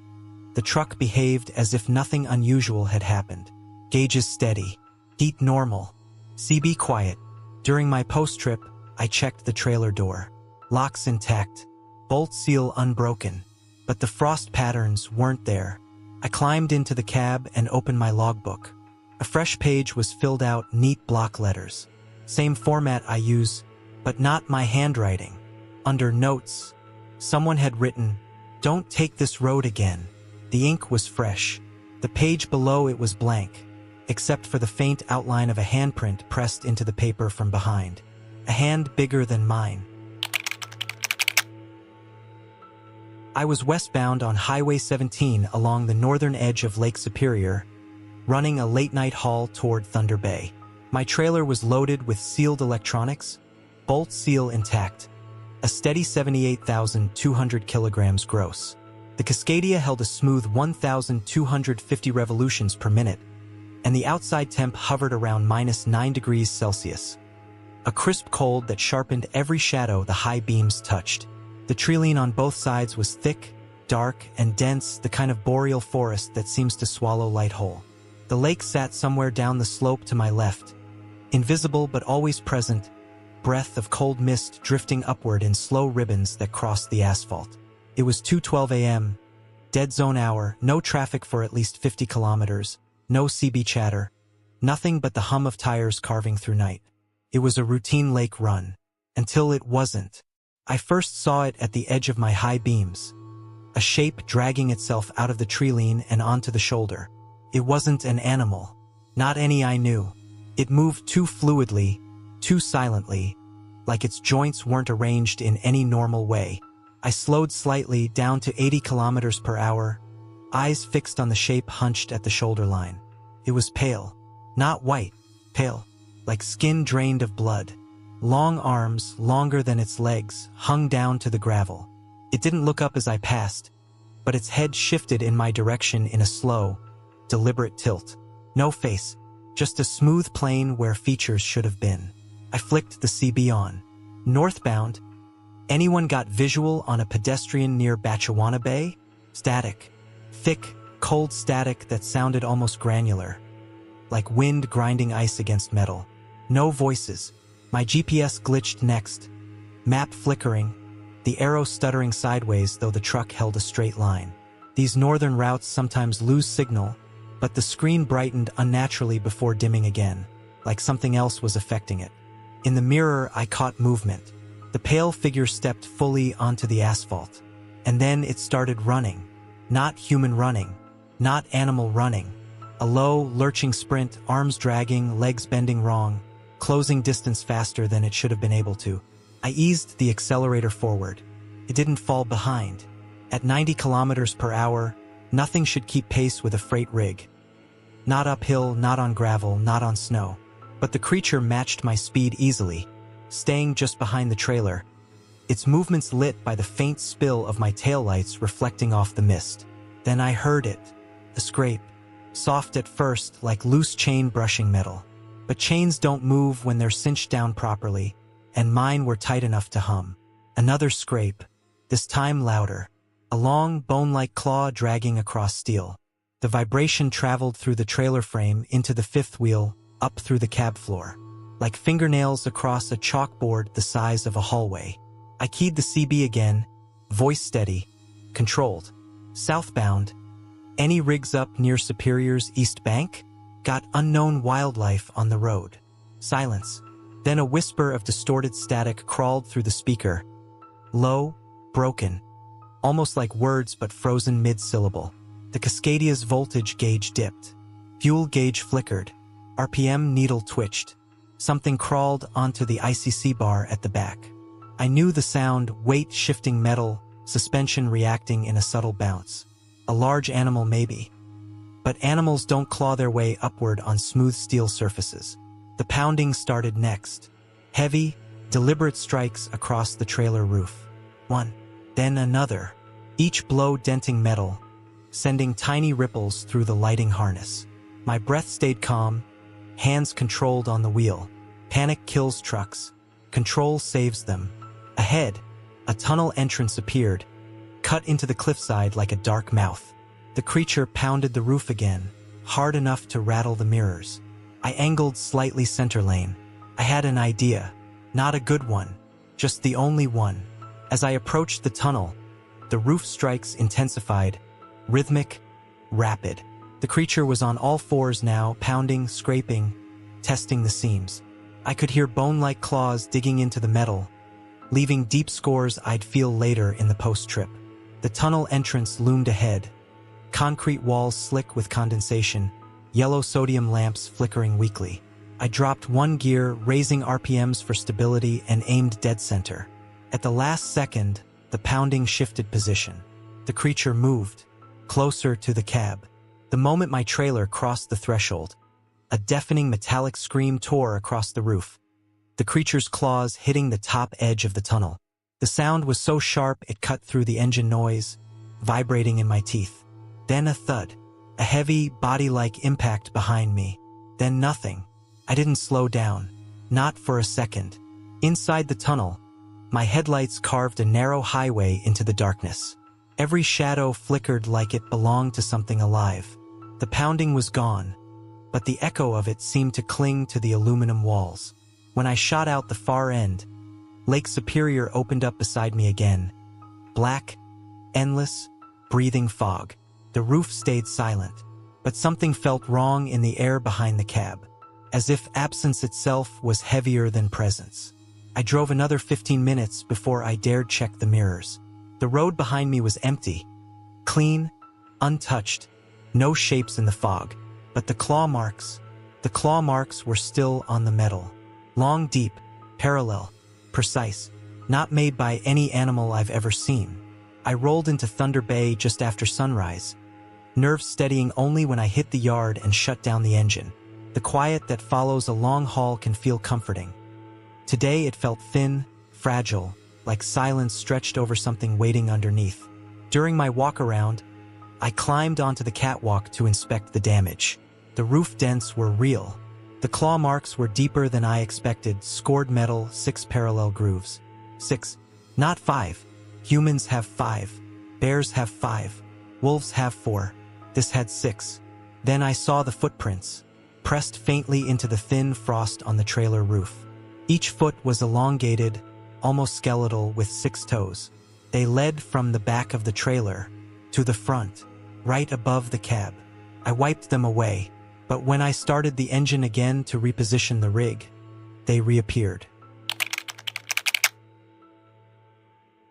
the truck behaved as if nothing unusual had happened. Gauges steady, heat normal, CB quiet. During my post-trip, I checked the trailer door. Locks intact, bolt seal unbroken, but the frost patterns weren't there. I climbed into the cab and opened my logbook. A fresh page was filled out, neat block letters. Same format I use, but not my handwriting. Under notes, someone had written, "Don't take this road again." The ink was fresh. The page below it was blank, except for the faint outline of a handprint pressed into the paper from behind. A hand bigger than mine. I was westbound on Highway 17 along the northern edge of Lake Superior, running a late-night haul toward Thunder Bay. My trailer was loaded with sealed electronics, bolt seal intact, a steady 78,200 kilograms gross. The Cascadia held a smooth 1,250 revolutions per minute, and the outside temp hovered around -9 degrees Celsius. A crisp cold that sharpened every shadow the high beams touched. The treeline on both sides was thick, dark, and dense, the kind of boreal forest that seems to swallow light whole. The lake sat somewhere down the slope to my left, invisible but always present, breath of cold mist drifting upward in slow ribbons that crossed the asphalt. It was 2:12 a.m., dead zone hour, no traffic for at least 50 kilometers, no CB chatter, nothing but the hum of tires carving through night. It was a routine lake run, until it wasn't. I first saw it at the edge of my high beams, a shape dragging itself out of the treeline and onto the shoulder. It wasn't an animal, not any I knew. It moved too fluidly, too silently, like its joints weren't arranged in any normal way. I slowed slightly down to 80 kilometers per hour, eyes fixed on the shape hunched at the shoulder line. It was pale, not white, pale, like skin drained of blood. Long arms, longer than its legs, hung down to the gravel. It didn't look up as I passed, but its head shifted in my direction in a slow, deliberate tilt. No face, just a smooth plane where features should have been. I flicked the CB on. Northbound. Anyone got visual on a pedestrian near Batchewana Bay? Static. Thick, cold static that sounded almost granular, like wind grinding ice against metal. No voices. My GPS glitched next, map flickering, the arrow stuttering sideways though the truck held a straight line. These northern routes sometimes lose signal, but the screen brightened unnaturally before dimming again, like something else was affecting it. In the mirror, I caught movement. The pale figure stepped fully onto the asphalt, and then it started running. Not human running, not animal running. A low, lurching sprint, arms dragging, legs bending wrong, closing distance faster than it should have been able to. I eased the accelerator forward. It didn't fall behind. At 90 kilometers per hour, nothing should keep pace with a freight rig. Not uphill, not on gravel, not on snow. But the creature matched my speed easily, staying just behind the trailer, its movements lit by the faint spill of my taillights reflecting off the mist. Then I heard it, a scrape, soft at first like loose chain brushing metal. But chains don't move when they're cinched down properly, and mine were tight enough to hum. Another scrape, this time louder, a long, bone-like claw dragging across steel. The vibration traveled through the trailer frame into the fifth wheel, up through the cab floor. like fingernails across a chalkboard the size of a hallway. I keyed the CB again, voice steady, controlled. Southbound. Any rigs up near Superior's East Bank? Got unknown wildlife on the road. Silence. Then a whisper of distorted static crawled through the speaker. Low, broken. Almost like words but frozen mid-syllable. The Cascadia's voltage gauge dipped. Fuel gauge flickered. RPM needle twitched. Something crawled onto the ICC bar at the back. I knew the sound, weight shifting metal, suspension reacting in a subtle bounce. A large animal maybe. But animals don't claw their way upward on smooth steel surfaces. The pounding started next. Heavy, deliberate strikes across the trailer roof. One, then another. Each blow denting metal, sending tiny ripples through the lighting harness. My breath stayed calm, hands controlled on the wheel. Panic kills trucks. Control saves them. Ahead, a tunnel entrance appeared, cut into the cliffside like a dark mouth. The creature pounded the roof again, hard enough to rattle the mirrors. I angled slightly center lane. I had an idea. Not a good one, just the only one. As I approached the tunnel, the roof strikes intensified, rhythmic, rapid. The creature was on all fours now, pounding, scraping, testing the seams. I could hear bone-like claws digging into the metal, leaving deep scores I'd feel later in the post-trip. The tunnel entrance loomed ahead, concrete walls slick with condensation, yellow sodium lamps flickering weakly. I dropped one gear, raising RPMs for stability, and aimed dead center. At the last second, the pounding shifted position. The creature moved, closer to the cab. The moment my trailer crossed the threshold, a deafening metallic scream tore across the roof, the creature's claws hitting the top edge of the tunnel. The sound was so sharp it cut through the engine noise, vibrating in my teeth. Then a thud, a heavy, body-like impact behind me. Then nothing. I didn't slow down. Not for a second. Inside the tunnel, my headlights carved a narrow highway into the darkness. Every shadow flickered like it belonged to something alive. The pounding was gone, but the echo of it seemed to cling to the aluminum walls. When I shot out the far end, Lake Superior opened up beside me again. Black, endless, breathing fog. The roof stayed silent, but something felt wrong in the air behind the cab, as if absence itself was heavier than presence. I drove another 15 minutes before I dared check the mirrors. The road behind me was empty, clean, untouched, no shapes in the fog, but the claw marks were still on the metal. Long, deep, parallel, precise, not made by any animal I've ever seen. I rolled into Thunder Bay just after sunrise, nerves steadying only when I hit the yard and shut down the engine. The quiet that follows a long haul can feel comforting. Today it felt thin, fragile, like silence stretched over something waiting underneath. During my walk around, I climbed onto the catwalk to inspect the damage. The roof dents were real. The claw marks were deeper than I expected, scored metal, 6 parallel grooves. 6, not 5. Humans have 5. Bears have 5. Wolves have 4. This had 6. Then I saw the footprints, pressed faintly into the thin frost on the trailer roof. Each foot was elongated, almost skeletal, with 6 toes. They led from the back of the trailer to the front, right above the cab. I wiped them away, but when I started the engine again to reposition the rig, they reappeared.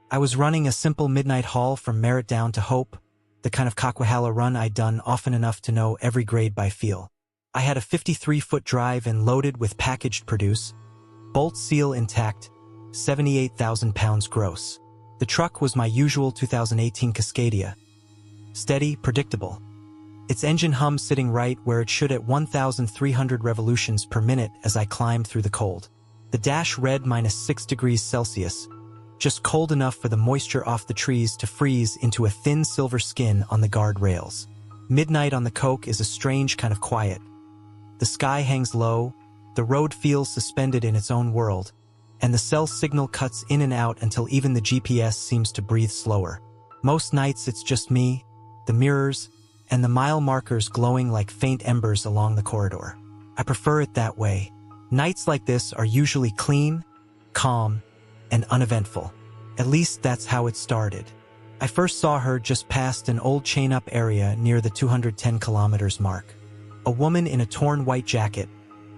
I was running a simple midnight haul from Merritt down to Hope, the kind of Coquihalla run I'd done often enough to know every grade by feel. I had a 53-foot drive and loaded with packaged produce, bolt seal intact, 78,000 pounds gross. The truck was my usual 2018 Cascadia. Steady, predictable. Its engine hum sitting right where it should at 1,300 revolutions per minute as I climbed through the cold. The dash read -6 degrees Celsius, just cold enough for the moisture off the trees to freeze into a thin silver skin on the guardrails. Midnight on the Coke is a strange kind of quiet. The sky hangs low, the road feels suspended in its own world, and the cell signal cuts in and out until even the GPS seems to breathe slower. Most nights it's just me, the mirrors, and the mile markers glowing like faint embers along the corridor. I prefer it that way, Nights like this are usually clean, calm, and uneventful. At least that's how it started. I first saw her just past an old chain-up area near the 210 kilometers mark. A woman in a torn white jacket,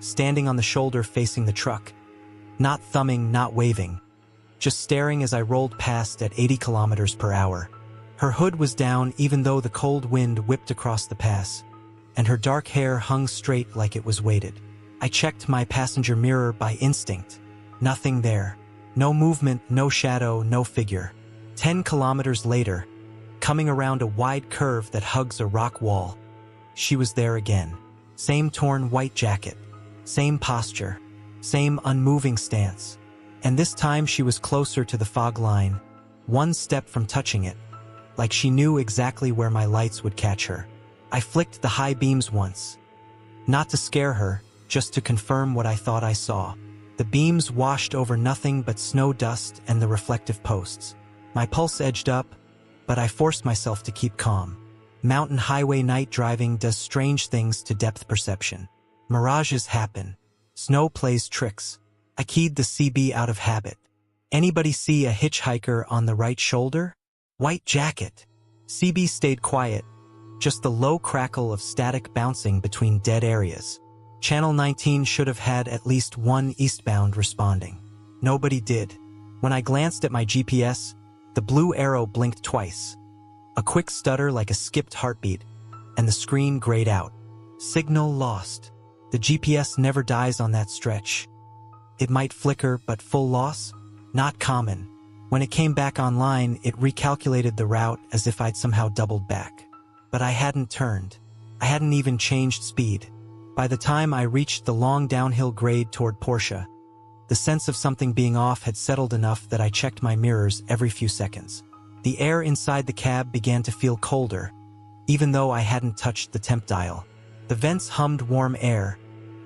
standing on the shoulder facing the truck. Not thumbing, not waving. Just staring as I rolled past at 80 kilometers per hour. Her hood was down even though the cold wind whipped across the pass, and her dark hair hung straight like it was weighted. I checked my passenger mirror by instinct. Nothing there. No movement, no shadow, no figure. 10 kilometers later, coming around a wide curve that hugs a rock wall, she was there again. Same torn white jacket, same posture, same unmoving stance. And this time she was closer to the fog line, one step from touching it, like she knew exactly where my lights would catch her. I flicked the high beams once. Not to scare her, just to confirm what I thought I saw. The beams washed over nothing but snow dust and the reflective posts. My pulse edged up, but I forced myself to keep calm. Mountain highway night driving does strange things to depth perception. Mirages happen. Snow plays tricks. I keyed the CB out of habit. Anybody see a hitchhiker on the right shoulder? White jacket. CB stayed quiet, just the low crackle of static bouncing between dead areas. Channel 19 should have had at least one eastbound responding. Nobody did. When I glanced at my GPS, the blue arrow blinked twice. A quick stutter like a skipped heartbeat, and the screen grayed out. Signal lost. The GPS never dies on that stretch. It might flicker, but full loss? Not common. When it came back online, it recalculated the route as if I'd somehow doubled back. But I hadn't turned. I hadn't even changed speed. By the time I reached the long downhill grade toward Porsche, the sense of something being off had settled enough that I checked my mirrors every few seconds. The air inside the cab began to feel colder, even though I hadn't touched the temp dial. The vents hummed warm air,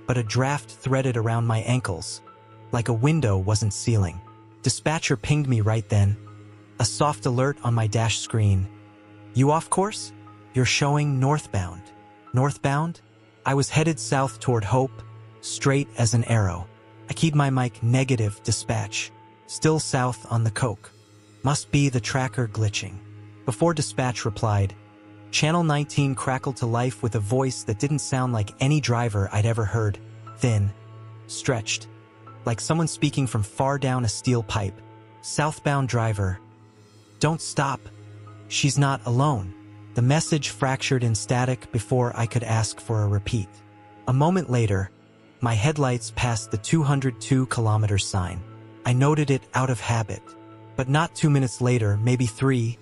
but a draft threaded around my ankles, like a window wasn't sealing. Dispatcher pinged me right then. A soft alert on my dash screen. You off course? You're showing northbound. Northbound? I was headed south toward Hope, straight as an arrow. I keyed my mic negative dispatch. Still south on the Coke. Must be the tracker glitching. Before dispatch replied, Channel 19 crackled to life with a voice that didn't sound like any driver I'd ever heard. Thin. Stretched. Like someone speaking from far down a steel pipe. Southbound driver. Don't stop. She's not alone. The message fractured in static before I could ask for a repeat. A moment later, my headlights passed the 202 kilometers sign. I noted it out of habit. But not 2 minutes later, maybe 3,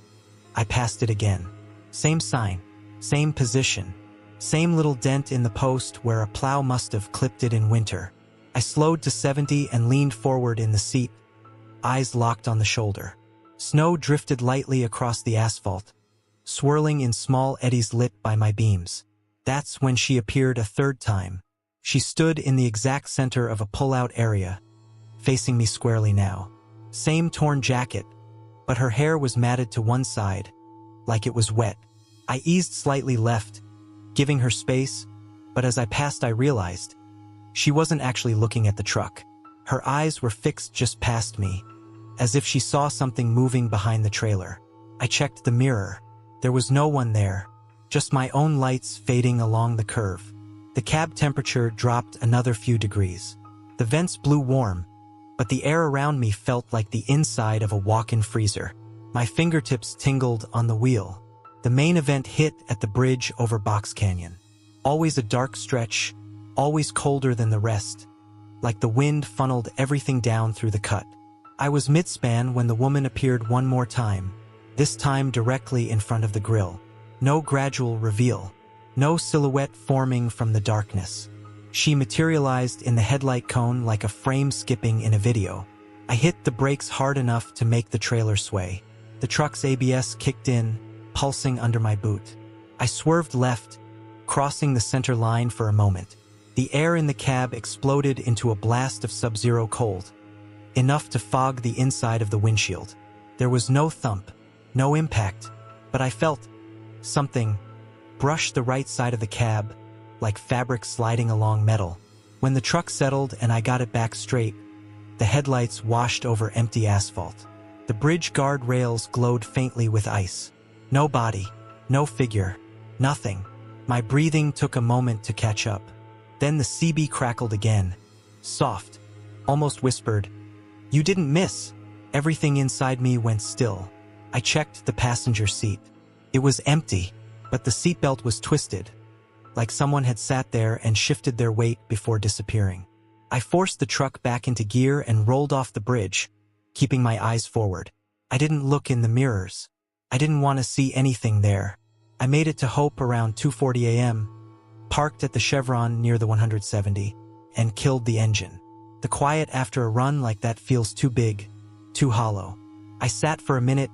I passed it again. Same sign, same position, same little dent in the post where a plow must have clipped it in winter. I slowed to 70 and leaned forward in the seat, eyes locked on the shoulder. Snow drifted lightly across the asphalt, swirling in small eddies lit by my beams. That's when she appeared a third time. She stood in the exact center of a pull-out area, facing me squarely now. Same torn jacket, but her hair was matted to one side, like it was wet. I eased slightly left, giving her space, but as I passed I realized she wasn't actually looking at the truck. Her eyes were fixed just past me, as if she saw something moving behind the trailer. I checked the mirror. There was no one there, just my own lights fading along the curve. The cab temperature dropped another few degrees. The vents blew warm, but the air around me felt like the inside of a walk-in freezer. My fingertips tingled on the wheel. The main event hit at the bridge over Box Canyon. Always a dark stretch, always colder than the rest, like the wind funneled everything down through the cut. I was mid-span when the woman appeared one more time, this time directly in front of the grill. No gradual reveal, no silhouette forming from the darkness. She materialized in the headlight cone like a frame skipping in a video. I hit the brakes hard enough to make the trailer sway. The truck's ABS kicked in, pulsing under my boot. I swerved left, crossing the center line for a moment. The air in the cab exploded into a blast of sub-zero cold, enough to fog the inside of the windshield. There was no thump, no impact, but I felt something brush the right side of the cab, like fabric sliding along metal. When the truck settled and I got it back straight, the headlights washed over empty asphalt. The bridge guard rails glowed faintly with ice. No body, no figure, nothing. My breathing took a moment to catch up. Then the CB crackled again. Soft, almost whispered, "You didn't miss." Everything inside me went still. I checked the passenger seat. It was empty, but the seatbelt was twisted, like someone had sat there and shifted their weight before disappearing. I forced the truck back into gear and rolled off the bridge, keeping my eyes forward. I didn't look in the mirrors. I didn't want to see anything there. I made it to Hope around 2:40 a.m., parked at the Chevron near the 170, and killed the engine. The quiet after a run like that feels too big, too hollow. I sat for a minute,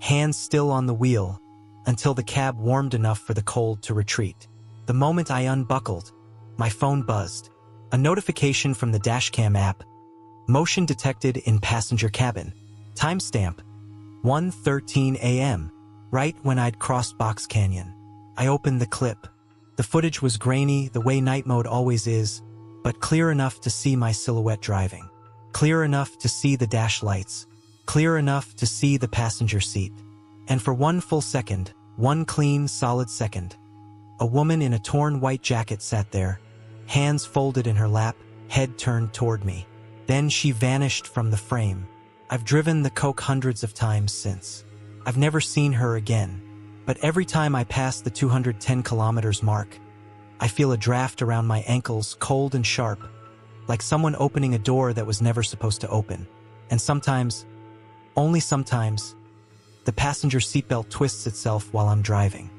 hands still on the wheel, until the cab warmed enough for the cold to retreat. The moment I unbuckled, my phone buzzed. A notification from the dashcam app. Motion detected in passenger cabin. Timestamp, 1:13 a.m., right when I'd crossed Box Canyon. I opened the clip. The footage was grainy, the way night mode always is, but clear enough to see my silhouette driving. Clear enough to see the dash lights. Clear enough to see the passenger seat. And for one full second, one clean, solid second, a woman in a torn white jacket sat there, hands folded in her lap, head turned toward me. Then she vanished from the frame. I've driven the Coke hundreds of times since. I've never seen her again. But every time I pass the 210 kilometers mark, I feel a draft around my ankles, cold and sharp, like someone opening a door that was never supposed to open. And sometimes, only sometimes, the passenger seatbelt twists itself while I'm driving.